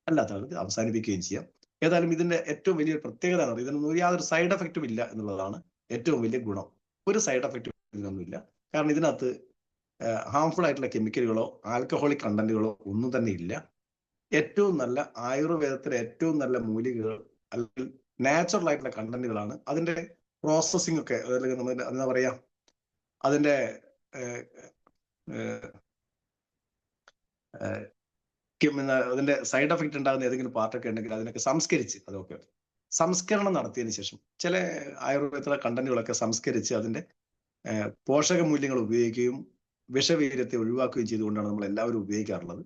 അല്ലാത്ത ആൾക്ക് അവസാനിപ്പിക്കുകയും ചെയ്യാം. ഏതായാലും ഇതിന്റെ ഏറ്റവും വലിയ പ്രത്യേകത ആണ് ഇതിനൊന്നും യാതൊരു സൈഡ് എഫക്റ്റും ഇല്ല എന്നുള്ളതാണ് ഏറ്റവും വലിയ ഗുണം. ഒരു സൈഡ് എഫക്റ്റും ഇതിനൊന്നുമില്ല. കാരണം ഇതിനകത്ത് ഹാംഫുൾ ആയിട്ടുള്ള കെമിക്കലുകളോ ആൽക്കഹോളിക് കണ്ടന്റുകളോ ഒന്നും തന്നെ ഇല്ല. ഏറ്റവും നല്ല ആയുർവേദത്തിലെ ഏറ്റവും നല്ല മൂലികകൾ അല്ലെങ്കിൽ നാച്ചുറൽ ആയിട്ടുള്ള കണ്ടന്റുകളാണ്. അതിന്റെ പ്രോസസ്സിംഗ് ഒക്കെ നമ്മൾ എന്താ പറയാ, അതിന്റെ അതിന്റെ സൈഡ് എഫക്റ്റ് ഉണ്ടാകുന്ന ഏതെങ്കിലും പാർട്ടൊക്കെ ഉണ്ടെങ്കിൽ അതിനൊക്കെ സംസ്കരിച്ച് അതൊക്കെ സംസ്കരണം നടത്തിയതിനു ശേഷം ചില ആയുർവേദത്തിലെ കണ്ടന്റുകളൊക്കെ സംസ്കരിച്ച് അതിന്റെ പോഷക മൂല്യങ്ങൾ ഉപയോഗിക്കുകയും വിഷവീര്യത്തെ ഒഴിവാക്കുകയും ചെയ്തുകൊണ്ടാണ് നമ്മൾ എല്ലാവരും ഉപയോഗിക്കാറുള്ളത്.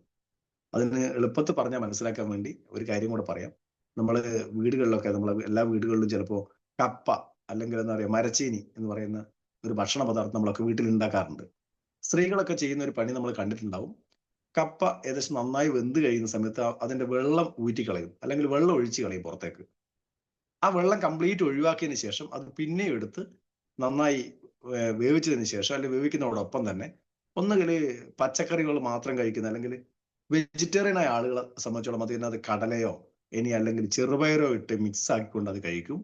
അതിന് എളുപ്പത്തിൽ പറഞ്ഞാൽ മനസ്സിലാക്കാൻ വേണ്ടി ഒരു കാര്യം കൂടെ പറയാം. നമ്മൾ വീടുകളിലൊക്കെ നമ്മൾ എല്ലാ വീടുകളിലും ചിലപ്പോൾ കപ്പ അല്ലെങ്കിൽ എന്താ പറയുക മരച്ചീനി എന്ന് പറയുന്ന ഒരു ഭക്ഷണ പദാർത്ഥം നമ്മളൊക്കെ വീട്ടിൽ ഉണ്ടാക്കാറുണ്ട്. സ്ത്രീകളൊക്കെ ചെയ്യുന്ന ഒരു പണി നമ്മൾ കണ്ടിട്ടുണ്ടാവും. കപ്പ ഏകദേശം നന്നായി വെന്ത് കഴിയുന്ന സമയത്ത് അതിന്റെ വെള്ളം ഊറ്റിക്കളയും, അല്ലെങ്കിൽ വെള്ളം ഒഴിച്ച് കളയും പുറത്തേക്ക്. ആ വെള്ളം കംപ്ലീറ്റ് ഒഴിവാക്കിയതിന് ശേഷം അത് പിന്നെ എടുത്ത് നന്നായി വേവിച്ചതിന് ശേഷം, അല്ലെങ്കിൽ വേവിക്കുന്നതോടൊപ്പം തന്നെ ഒന്നുകിൽ പച്ചക്കറികൾ മാത്രം കഴിക്കുന്ന അല്ലെങ്കിൽ വെജിറ്റേറിയൻ ആയ ആളുകളെ സംബന്ധിച്ചോളം അതിനകത്ത് കടലയോ ഇനി അല്ലെങ്കിൽ ചെറുപയറോ ഇട്ട് മിക്സ് ആക്കിക്കൊണ്ട് അത് കഴിക്കും.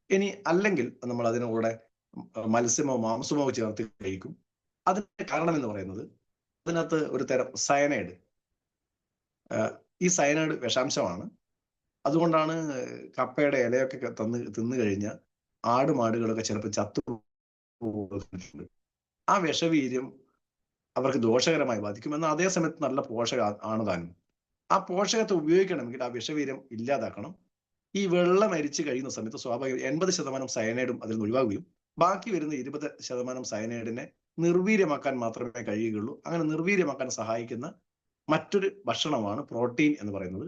ഇനി അല്ലെങ്കിൽ നമ്മൾ അതിന് കൂടെ മത്സ്യമോ മാംസമോ ചേർത്ത് കഴിക്കും. അതിന്റെ കാരണം എന്ന് പറയുന്നത് അതിനകത്ത് ഒരു തരം സയനൈഡ്, ഈ സയനൈഡ് വിഷാംശമാണ്. അതുകൊണ്ടാണ് കപ്പയുടെ ഇലയൊക്കെ തിന്നു കഴിഞ്ഞാൽ ആടുമാടുകളൊക്കെ ചിലപ്പോൾ ചത്തു. ആ വിഷവീര്യം അവർക്ക് ദോഷകരമായി ബാധിക്കും. എന്നാൽ അതേ സമയത്ത് നല്ല പോഷക ആണ് താനും. ആ പോഷകത്തെ ഉപയോഗിക്കണമെങ്കിൽ ആ വിഷവീര്യം ഇല്ലാതാക്കണം. ഈ വെള്ളം അരിച്ച് കഴിയുന്ന സമയത്ത് സ്വാഭാവികം 80% സയനൈഡും അതിൽ നിന്ന് ഒഴിവാകുകയും ബാക്കി വരുന്ന 20% സയനൈഡിനെ നിർവീര്യമാക്കാൻ മാത്രമേ കഴിയുകയുള്ളൂ. അങ്ങനെ നിർവീര്യമാക്കാൻ സഹായിക്കുന്ന മറ്റൊരു ഭക്ഷണമാണ് പ്രോട്ടീൻ എന്ന് പറയുന്നത്.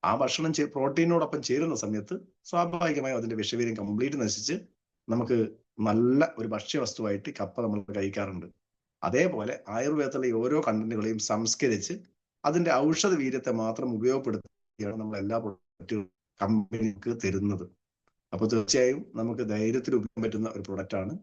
ആ ഭക്ഷണം പ്രോട്ടീനോടൊപ്പം ചേരുന്ന സമയത്ത് സ്വാഭാവികമായും അതിന്റെ വിഷവീര്യം കംപ്ലീറ്റ് നശിച്ച് നമുക്ക് നല്ല ഒരു ഭക്ഷ്യവസ്തുവായിട്ട് കപ്പ നമ്മൾ കഴിക്കാറുണ്ട്. അതേപോലെ ആയുർവേദത്തിലെ ഓരോ കണ്ടന്റുകളെയും സംസ്കരിച്ച് അതിന്റെ ഔഷധ വീര്യത്തെ മാത്രം ഉപയോഗപ്പെടുത്തിയാണ് നമ്മൾ എല്ലാ പ്രൊഡക്റ്റുകളും കമ്പനിക്ക് തരുന്നത്. അപ്പൊ തീർച്ചയായും നമുക്ക് ധൈര്യത്തിൽ ഉപയോഗിക്കാൻ പറ്റുന്ന ഒരു പ്രൊഡക്റ്റാണ്.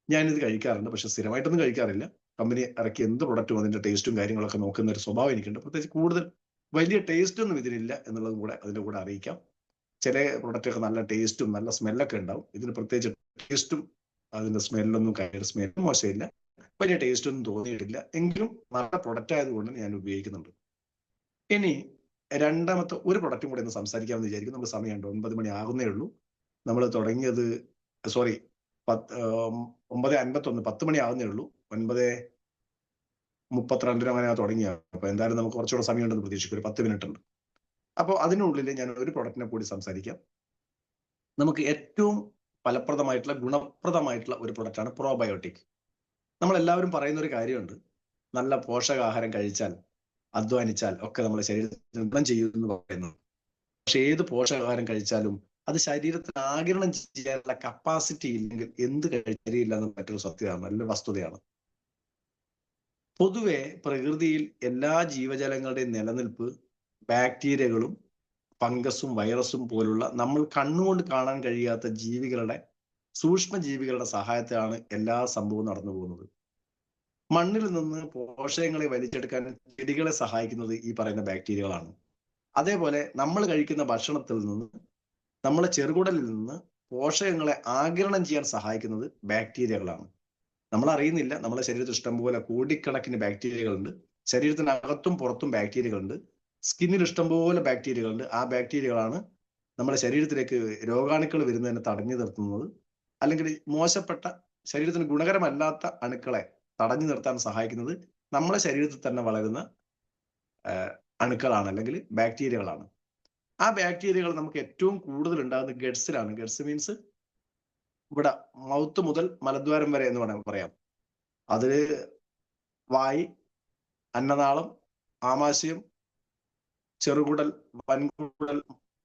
ഞാനിത് കഴിക്കാറുണ്ട്, പക്ഷെ സ്ഥിരമായിട്ടൊന്നും കഴിക്കാറില്ല. കമ്പനി ഇറക്കി എന്ത് പ്രൊഡക്റ്റും അതിന്റെ ടേസ്റ്റും കാര്യങ്ങളൊക്കെ നോക്കുന്ന ഒരു സ്വഭാവം എനിക്കുണ്ട്. പ്രത്യേകിച്ച് കൂടുതൽ വലിയ ടേസ്റ്റ് ഒന്നും ഇതിനില്ല എന്നുള്ളതും കൂടെ അതിന്റെ കൂടെ അറിയിക്കാം. ചില പ്രൊഡക്റ്റൊക്കെ നല്ല ടേസ്റ്റും നല്ല സ്മെല്ലൊക്കെ ഉണ്ടാവും. ഇതിന് പ്രത്യേകിച്ച് ടേസ്റ്റും അതിന്റെ സ്മെല്ലൊന്നും സ്മെല്ലും മോശമില്ല, വലിയ ടേസ്റ്റ് ഒന്നും തോന്നിയിട്ടില്ല. എങ്കിലും നല്ല പ്രൊഡക്റ്റ് ആയതുകൊണ്ട് ഞാൻ ഉപയോഗിക്കുന്നുണ്ട്. ഇനി രണ്ടാമത്തെ ഒരു പ്രൊഡക്റ്റും കൂടെ ഒന്ന് സംസാരിക്കാമെന്ന് വിചാരിക്കും. നമുക്ക് സമയമുണ്ട്, 9 മണി ആകുന്നേ ഉള്ളൂ. നമ്മൾ തുടങ്ങിയത് 9:51, 10 മണി ആകുന്നേ ഉള്ളൂ. 9:32 അങ്ങനെ തുടങ്ങിയ. അപ്പൊ എന്തായാലും നമുക്ക് കുറച്ചുകൂടെ സമയമുണ്ടെന്ന് പ്രതീക്ഷിക്കും, ഒരു 10 മിനിറ്റ് ഉണ്ട്. അപ്പോൾ അതിനുള്ളിൽ ഞാൻ ഒരു പ്രൊഡക്റ്റിനെ കൂടി സംസാരിക്കാം. നമുക്ക് ഏറ്റവും ഫലപ്രദമായിട്ടുള്ള ഗുണപ്രദമായിട്ടുള്ള ഒരു പ്രൊഡക്റ്റാണ് പ്രോബയോട്ടിക്. നമ്മളെല്ലാവരും പറയുന്ന ഒരു കാര്യമുണ്ട്, നല്ല പോഷകാഹാരം കഴിച്ചാൽ അധ്വാനിച്ചാൽ ഒക്കെ നമ്മളെ ശരീരത്തിന് ഗുണം ചെയ്യുമെന്ന് പറയുന്നു. പക്ഷെ ഏത് പോഷകാഹാരം കഴിച്ചാലും അത് ശരീരത്തിന് ആഗിരണം ചെയ്യാനുള്ള കപ്പാസിറ്റി ഇല്ലെങ്കിൽ എന്ത് കഴിച്ചില്ല എന്ന് മറ്റൊരു സത്യമാണ്, നല്ല വസ്തുതയാണ്. പൊതുവെ പ്രകൃതിയിൽ എല്ലാ ജീവജാലങ്ങളുടെയും നിലനിൽപ്പ് ബാക്ടീരിയകളും ഫംഗസും വൈറസും പോലുള്ള നമ്മൾ കണ്ണുകൊണ്ട് കാണാൻ കഴിയാത്ത ജീവികളുടെ സൂക്ഷ്മജീവികളുടെ സഹായത്തിലാണ് എല്ലാ സംഭവവും നടന്നു പോകുന്നത്. മണ്ണിൽ നിന്ന് പോഷകങ്ങളെ വലിച്ചെടുക്കാൻ ചെടികളെ സഹായിക്കുന്നത് ഈ പറയുന്ന ബാക്ടീരിയകളാണ്. അതേപോലെ നമ്മൾ കഴിക്കുന്ന ഭക്ഷണത്തിൽ നിന്ന്, നമ്മളെ ചെറുകുടലിൽ നിന്ന് പോഷകങ്ങളെ ആഗിരണം ചെയ്യാൻ സഹായിക്കുന്നത് ബാക്ടീരിയകളാണ്. നമ്മൾ അറിയുന്നില്ല, നമ്മളെ ശരീരത്തിൽ ഇഷ്ടംപോലെ കോടിക്കണക്കിന് ബാക്ടീരിയകളുണ്ട്. ശരീരത്തിനകത്തും പുറത്തും ബാക്ടീരിയകളുണ്ട്. സ്കിന്നിൽ ഇഷ്ടംപോലെ ബാക്ടീരിയകളുണ്ട്. ആ ബാക്ടീരിയകളാണ് നമ്മുടെ ശരീരത്തിലേക്ക് രോഗാണുക്കൾ വരുന്നതിനെ തടഞ്ഞു നിർത്തുന്നത്, അല്ലെങ്കിൽ മോശപ്പെട്ട ശരീരത്തിന് ഗുണകരമല്ലാത്ത അണുക്കളെ തടഞ്ഞു നിർത്താൻ സഹായിക്കുന്നത് നമ്മുടെ ശരീരത്തിൽ തന്നെ വളരുന്ന അണുക്കളാണ്, അല്ലെങ്കിൽ ബാക്ടീരിയകളാണ്. ആ ബാക്ടീരിയകൾ നമുക്ക് ഏറ്റവും കൂടുതൽ ഉണ്ടാകുന്നത് ഗട്സിലാണ്. ഗട്സ് മീൻസ് ഇവിടെ മൗത്ത് മുതൽ മലദ്വാരം വരെ എന്ന് പറയാം. അതില് വായ്, അന്നനാളം, ആമാശയം, ചെറുകുടൽ, വൻകുടൽ,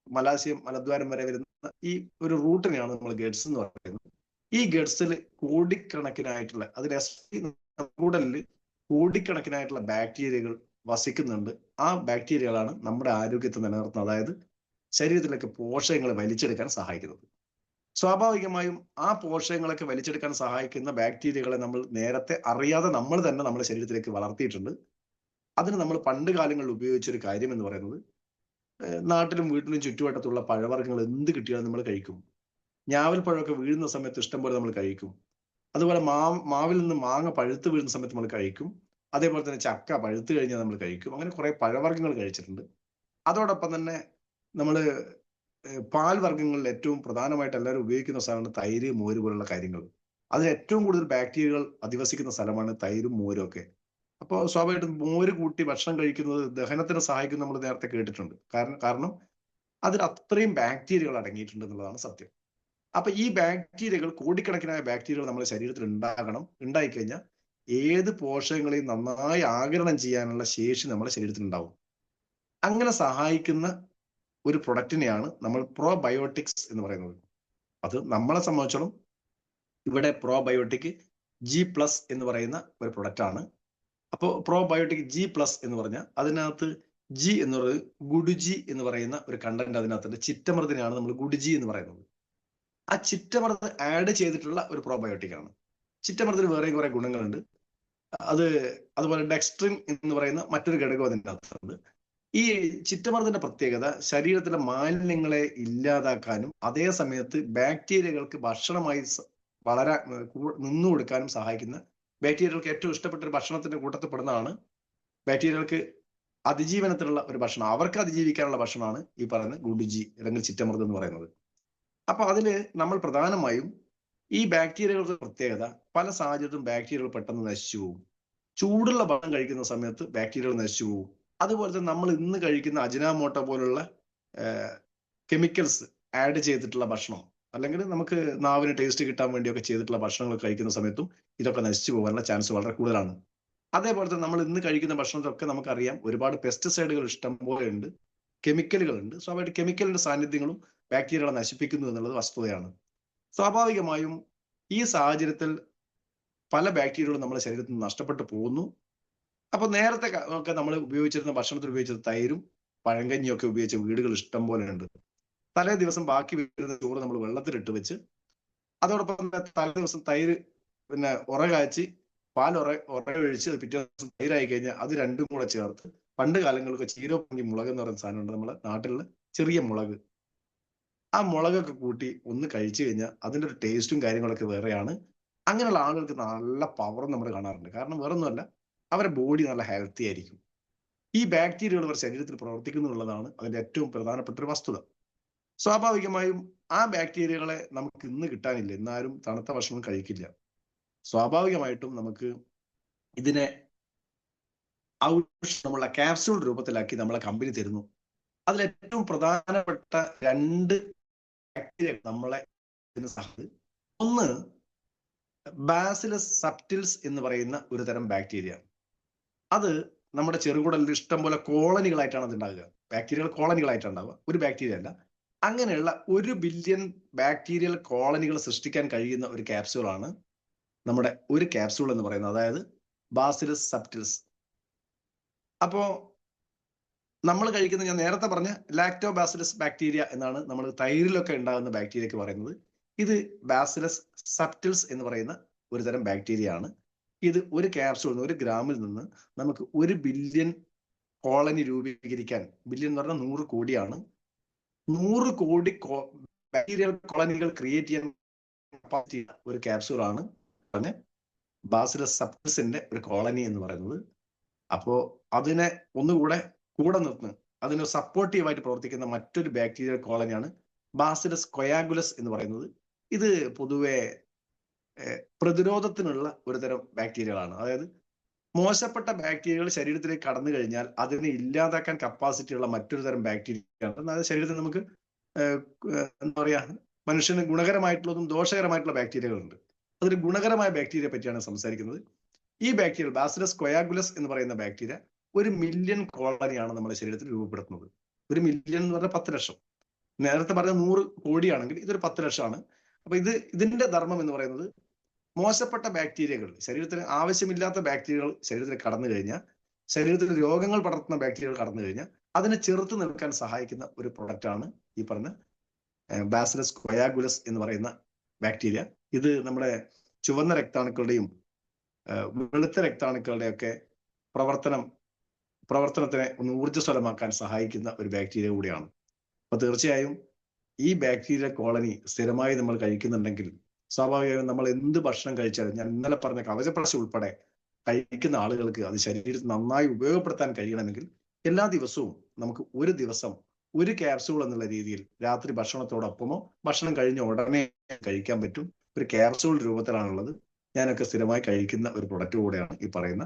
മലാശയം, മലദ്വാരം വരെ വരുന്ന ഈ ഒരു റൂട്ടിനെയാണ് നമ്മൾ ഗട്സ് എന്ന് പറയുന്നത്. ഈ ഗട്സിൽ കോടിക്കണക്കിനായിട്ടുള്ള കൂടലിൽ കോടിക്കണക്കിനായിട്ടുള്ള ബാക്ടീരിയകൾ വസിക്കുന്നുണ്ട്. ആ ബാക്ടീരിയകളാണ് നമ്മുടെ ആരോഗ്യത്തെ നിലനിർത്തുന്നത്, അതായത് ശരീരത്തിലേക്ക് പോഷകങ്ങളെ വലിച്ചെടുക്കാൻ സഹായിക്കുന്നത്. സ്വാഭാവികമായും ആ പോഷകങ്ങളൊക്കെ വലിച്ചെടുക്കാൻ സഹായിക്കുന്ന ബാക്ടീരിയകളെ നമ്മൾ നേരത്തെ അറിയാതെ നമ്മൾ തന്നെ നമ്മുടെ ശരീരത്തിലേക്ക് വളർത്തിയിട്ടുണ്ട്. അതിന് നമ്മൾ പണ്ട് കാലങ്ങളിൽ ഉപയോഗിച്ച ഒരു കാര്യം എന്ന് പറയുന്നത്, നാട്ടിലും വീട്ടിലും ചുറ്റുവട്ടത്തുള്ള പഴവർഗ്ഗങ്ങൾ എന്ത് കിട്ടിയാലും നമ്മൾ കഴിക്കും. ഞാവൽ പഴമൊക്കെ വീഴുന്ന സമയത്ത് ഇഷ്ടം പോലെ നമ്മൾ കഴിക്കും. അതുപോലെ മാവിൽ നിന്ന് മാങ്ങ പഴുത്ത് വീഴുന്ന സമയത്ത് നമ്മൾ കഴിക്കും. അതേപോലെ തന്നെ ചക്ക പഴുത്ത് കഴിഞ്ഞാൽ നമ്മൾ കഴിക്കും. അങ്ങനെ കുറെ പഴവർഗ്ഗങ്ങൾ കഴിച്ചിട്ടുണ്ട്. അതോടൊപ്പം തന്നെ നമ്മൾ പാൽ വർഗ്ഗങ്ങളിൽ ഏറ്റവും പ്രധാനമായിട്ട് എല്ലാവരും ഉപയോഗിക്കുന്ന സാധനമാണ് തൈര്, മോര് പോലുള്ള കാര്യങ്ങൾ. അതിൽ ഏറ്റവും കൂടുതൽ ബാക്ടീരിയകൾ അധിവസിക്കുന്ന സ്ഥലമാണ് തൈരും മോരും ഒക്കെ. അപ്പോൾ സ്വാഭാവികമായിട്ടും മോര് കൂട്ടി ഭക്ഷണം കഴിക്കുന്നത് ദഹനത്തിന് സഹായിക്കും നമ്മൾ നേരത്തെ കേട്ടിട്ടുണ്ട്. കാരണം അതിൽ അത്രയും ബാക്ടീരിയകൾ അടങ്ങിയിട്ടുണ്ട് എന്നുള്ളതാണ് സത്യം. അപ്പൊ ഈ ബാക്ടീരിയകൾ, കോടിക്കണക്കിനായ ബാക്ടീരിയകൾ നമ്മുടെ ശരീരത്തിൽ ഉണ്ടായിക്കഴിഞ്ഞാൽ ഏത് പോഷകങ്ങളെയും നന്നായി ആഗിരണം ചെയ്യാനുള്ള ശേഷി നമ്മുടെ ശരീരത്തിൽ ഉണ്ടാവും. അങ്ങനെ സഹായിക്കുന്ന ഒരു പ്രൊഡക്റ്റിനെയാണ് നമ്മൾ പ്രോബയോട്ടിക്സ് എന്ന് പറയുന്നത്. അത് നമ്മളെ സംബന്ധിച്ചോളം ഇവിടെ പ്രോബയോട്ടിക് G+ എന്ന് പറയുന്ന ഒരു പ്രൊഡക്റ്റ് ആണ്. അപ്പോൾ പ്രോബയോട്ടിക് G+ എന്ന് പറഞ്ഞാൽ അതിനകത്ത് ജി എന്നുള്ളത് ഗുഡുജി എന്ന് പറയുന്ന ഒരു കണ്ടന്റ് അതിനകത്തുണ്ട്. ചിറ്റമൃതിനെയാണ് നമ്മൾ ഗുഡുജി എന്ന് പറയുന്നത്. ആ ചിറ്റമൃത് ആഡ് ചെയ്തിട്ടുള്ള ഒരു പ്രോബയോട്ടിക് ആണ്. ചിറ്റമൃതിന് വേറെയും കുറെ ഗുണങ്ങളുണ്ട്. അതുപോലെ ഡെക്സ്ട്രിൻ എന്ന് പറയുന്ന മറ്റൊരു ഘടകം അതിൻ്റെ അകത്തുണ്ട്. ഈ ചിറ്റമൃതിന്റെ പ്രത്യേകത ശരീരത്തിലെ മാലിന്യങ്ങളെ ഇല്ലാതാക്കാനും അതേ സമയത്ത് ബാക്ടീരിയകൾക്ക് ഭക്ഷണമായി നിന്നു കൊടുക്കാനും സഹായിക്കുന്ന, ബാക്ടീരിയകൾക്ക് ഏറ്റവും ഇഷ്ടപ്പെട്ട ഒരു ഭക്ഷണത്തിന്റെ കൂട്ടത്തിൽ പെടുന്നതാണ്. ബാക്ടീരിയകൾക്ക് അതിജീവനത്തിനുള്ള ഒരു ഭക്ഷണം, അവർക്ക് അതിജീവിക്കാനുള്ള ഭക്ഷണമാണ് ഈ പറയുന്ന ഗുഡുജി അല്ലെങ്കിൽ ചിറ്റമൃത് എന്ന് പറയുന്നത്. അപ്പൊ അതില് നമ്മൾ പ്രധാനമായും ഈ ബാക്ടീരിയകൾക്ക് പ്രത്യേകത, പല സാഹചര്യത്തിലും ബാക്ടീരിയകൾ പെട്ടെന്ന് നശിച്ചു പോകും. ചൂടുള്ള ഭക്ഷണം കഴിക്കുന്ന സമയത്ത് ബാക്ടീരിയകൾ നശിച്ചു പോകും. അതുപോലെ തന്നെ നമ്മൾ ഇന്ന് കഴിക്കുന്ന അജിനാമോട്ടോ പോലുള്ള കെമിക്കൽസ് ആഡ് ചെയ്തിട്ടുള്ള ഭക്ഷണം, അല്ലെങ്കിൽ നമുക്ക് നാവിന് ടേസ്റ്റ് കിട്ടാൻ വേണ്ടിയൊക്കെ ചെയ്തിട്ടുള്ള ഭക്ഷണങ്ങൾ കഴിക്കുന്ന സമയത്തും ഇതൊക്കെ നശിച്ചു പോകാനുള്ള ചാൻസ് വളരെ കൂടുതലാണ്. അതേപോലെ തന്നെ നമ്മൾ ഇന്ന് കഴിക്കുന്ന ഭക്ഷണത്തിലൊക്കെ നമുക്കറിയാം ഒരുപാട് പെസ്റ്റിസൈഡുകൾ ഇഷ്ടം പോലെ ഉണ്ട്, കെമിക്കലുകളുണ്ട്. സ്വാഭാവികമായിട്ട് കെമിക്കലിന്റെ സാന്നിധ്യങ്ങളും ബാക്ടീരിയകളെ നശിപ്പിക്കുന്നു എന്നുള്ളത് വസ്തുതയാണ്. സ്വാഭാവികമായും ഈ സാഹചര്യത്തിൽ പല ബാക്ടീരിയകളും നമ്മുടെ ശരീരത്തിൽ നിന്ന് നഷ്ടപ്പെട്ടു പോകുന്നു. അപ്പൊ നേരത്തെ ഒക്കെ നമ്മൾ ഉപയോഗിച്ചിരുന്ന ഭക്ഷണത്തിൽ ഉപയോഗിച്ചത് തൈരും പഴങ്കഞ്ഞിയും ഒക്കെ ഉപയോഗിച്ച വീടുകൾ ഇഷ്ടം പോലെ ഉണ്ട്. തലേ ദിവസം ബാക്കി വരുന്ന ചോറ് നമ്മൾ വെള്ളത്തിലിട്ട് വെച്ച്, അതോടൊപ്പം തലേ ദിവസം തൈര് കാച്ചി പാൽ ഒഴിച്ച് പിറ്റേ ദിവസം തൈരായി കഴിഞ്ഞാൽ അത് രണ്ടും കൂടെ ചേർത്ത്, പണ്ട് കാലങ്ങൾക്ക് ചീരോപ്പങ്കി മുളക് എന്ന് പറയുന്ന സാധനമുണ്ട് നമ്മുടെ നാട്ടിലുള്ള ചെറിയ മുളക്. ആ മുളകൊക്കെ കൂട്ടി ഒന്ന് കഴിച്ചു കഴിഞ്ഞാൽ അതിൻ്റെ ഒരു ടേസ്റ്റും കാര്യങ്ങളൊക്കെ വേറെയാണ്. അങ്ങനെയുള്ള ആളുകൾക്ക് നല്ല പവർ നമ്മൾ കാണാറുണ്ട്. കാരണം വേറൊന്നുമല്ല, അവരുടെ ബോഡി നല്ല ഹെൽത്തി ആയിരിക്കും. ഈ ബാക്ടീരിയകൾ അവരുടെ ശരീരത്തിൽ പ്രവർത്തിക്കുന്നു എന്നുള്ളതാണ് അതിന്റെ ഏറ്റവും പ്രധാനപ്പെട്ട ഒരു വസ്തുത. സ്വാഭാവികമായും ആ ബാക്ടീരിയകളെ നമുക്ക് ഇന്ന് കിട്ടാനില്ല. എന്നാലും തണുത്ത ഭക്ഷണം കഴിക്കില്ല. സ്വാഭാവികമായിട്ടും നമുക്ക് ഇതിനെ നമ്മളെ ക്യാപ്സ്യൂൾ രൂപത്തിലാക്കി നമ്മളെ കമ്പനി തരുന്നു. അതിൽ ഏറ്റവും പ്രധാനപ്പെട്ട 2 ബാക്ടീരിയ നമ്മളെ സഹായിക്കും. ഒന്ന് ബാസിലസ് സബ്റ്റിൽസ് എന്ന് പറയുന്ന ഒരു തരം ബാക്ടീരിയ. അത് നമ്മുടെ ചെറുകുടലിൽ ഇഷ്ടം പോലെ കോളനികളായിട്ടാണ് അത് ഉണ്ടാകുക. ബാക്ടീരിയൽ കോളനികളായിട്ടാണ് ഉണ്ടാവുക, ഒരു ബാക്ടീരിയ അല്ല. അങ്ങനെയുള്ള 1 ബില്യൺ ബാക്ടീരിയൽ കോളനികൾ സൃഷ്ടിക്കാൻ കഴിയുന്ന ഒരു ക്യാപ്സ്യൂളാണ് നമ്മുടെ ഒരു ക്യാപ്സ്യൂൾ എന്ന് പറയുന്നത്, അതായത് ബാസിലസ് സബ്റ്റിൽസ്. അപ്പോ നമ്മൾ കഴിക്കുന്ന, ഞാൻ നേരത്തെ പറഞ്ഞ ലാക്ടോബാസിലസ് ബാക്ടീരിയ എന്നാണ് നമ്മൾ തൈരിലൊക്കെ ഉണ്ടാകുന്ന ബാക്ടീരിയക്ക് പറയുന്നത്. ഇത് ബാസിലസ് സബ്റ്റിൽസ് എന്ന് പറയുന്ന ഒരു തരം ബാക്ടീരിയ ആണ്. ഇത് ഒരു ക്യാപ്സ്യൂളിൽ നിന്ന്, 1 ഗ്രാമിൽ നിന്ന് നമുക്ക് 1 ബില്യൺ കോളനി രൂപീകരിക്കാൻ, ബില്യൺ എന്ന് പറഞ്ഞാൽ 100 കോടിയാണ്, 100 കോടി ബാക്ടീരിയൽ കോളനികൾ ക്രിയേറ്റ് ചെയ്യാൻ കപ്പാസിറ്റി ഒരു ക്യാപ്സ്യൂളാണ് ബാസിലസ് സബ്റ്റിൽസിന്റെ ഒരു കോളനി എന്ന് പറയുന്നത്. അപ്പോ അതിനെ ഒന്നുകൂടെ കൂടെ നിർത്തുന്ന, അതിന് സപ്പോർട്ടീവായിട്ട് പ്രവർത്തിക്കുന്ന മറ്റൊരു ബാക്ടീരിയൽ കോളനിയാണ് ബാസിലസ് കൊയാഗുലസ് എന്ന് പറയുന്നത്. ഇത് പൊതുവെ പ്രതിരോധത്തിനുള്ള ഒരു തരം ബാക്ടീരിയകളാണ്. അതായത് മോശപ്പെട്ട ബാക്ടീരിയകൾ ശരീരത്തിലേക്ക് കടന്നു കഴിഞ്ഞാൽ അതിനെ ഇല്ലാതാക്കാൻ കപ്പാസിറ്റി ഉള്ള മറ്റൊരു തരം ബാക്ടീരിയയാണ്. അതായത് ശരീരത്തിൽ നമുക്ക് എന്താ പറയാ, മനുഷ്യന് ഗുണകരമായിട്ടുള്ളതും ദോഷകരമായിട്ടുള്ള ബാക്ടീരിയകളുണ്ട്. അതൊരു ഗുണകരമായ ബാക്ടീരിയയെ പറ്റിയാണ് സംസാരിക്കുന്നത്. ഈ ബാക്ടീരിയ ബാസിലസ് കൊയാഗുലസ് എന്ന് പറയുന്ന ബാക്ടീരിയ 1 മില്യൺ കോളനിയാണ് നമ്മുടെ ശരീരത്തിൽ രൂപപ്പെടുത്തുന്നത്. 1 മില്യൺ എന്ന് പറഞ്ഞാൽ 10 ലക്ഷം. നേരത്തെ പറഞ്ഞ 100 കോടിയാണെങ്കിൽ ഇതൊരു 10 ലക്ഷമാണ്. അപ്പൊ ഇതിന്റെ ധർമ്മം എന്ന് പറയുന്നത്, മോശപ്പെട്ട ബാക്ടീരിയകൾ, ശരീരത്തിന് ആവശ്യമില്ലാത്ത ബാക്ടീരിയകൾ ശരീരത്തിൽ കടന്നു കഴിഞ്ഞാൽ, ശരീരത്തിൽ രോഗങ്ങൾ പടർത്തുന്ന ബാക്ടീരിയകൾ കടന്നു കഴിഞ്ഞാൽ അതിനെ ചെറുത്ത് നിൽക്കാൻ സഹായിക്കുന്ന ഒരു പ്രൊഡക്റ്റാണ് ഈ പറഞ്ഞ ബാസിലസ് കൊയാഗുലസ് എന്ന് പറയുന്ന ബാക്ടീരിയ. ഇത് നമ്മുടെ ചുവന്ന രക്താണുക്കളുടെയും വെളുത്ത രക്താണുക്കളുടെയൊക്കെ പ്രവർത്തനത്തിനെ ഒന്ന് ഊർജ്ജസ്വലമാക്കാൻ സഹായിക്കുന്ന ഒരു ബാക്ടീരിയ കൂടിയാണ്. അപ്പൊ തീർച്ചയായും ഈ ബാക്ടീരിയ കോളനി സ്ഥിരമായി നമ്മൾ കഴിക്കുന്നുണ്ടെങ്കിൽ സ്വാഭാവികമായും നമ്മൾ എന്ത് ഭക്ഷണം കഴിച്ചാലും, ഞാൻ ഇന്നലെ പറഞ്ഞ കവചപ്രാശി ഉൾപ്പെടെ കഴിക്കുന്ന ആളുകൾക്ക് അത് ശരീരത്തിൽ നന്നായി ഉപയോഗപ്പെടുത്താൻ കഴിയണമെങ്കിൽ എല്ലാ ദിവസവും നമുക്ക് ഒരു ദിവസം ഒരു ക്യാപ്സൂൾ എന്നുള്ള രീതിയിൽ രാത്രി ഭക്ഷണത്തോടൊപ്പമോ ഭക്ഷണം കഴിഞ്ഞ ഉടനെ കഴിക്കാൻ പറ്റും. ഒരു ക്യാപ്സൂൾ രൂപത്തിലാണുള്ളത്. ഞാനൊക്കെ സ്ഥിരമായി കഴിക്കുന്ന ഒരു പ്രൊഡക്റ്റ് കൂടെയാണ് ഈ പറയുന്ന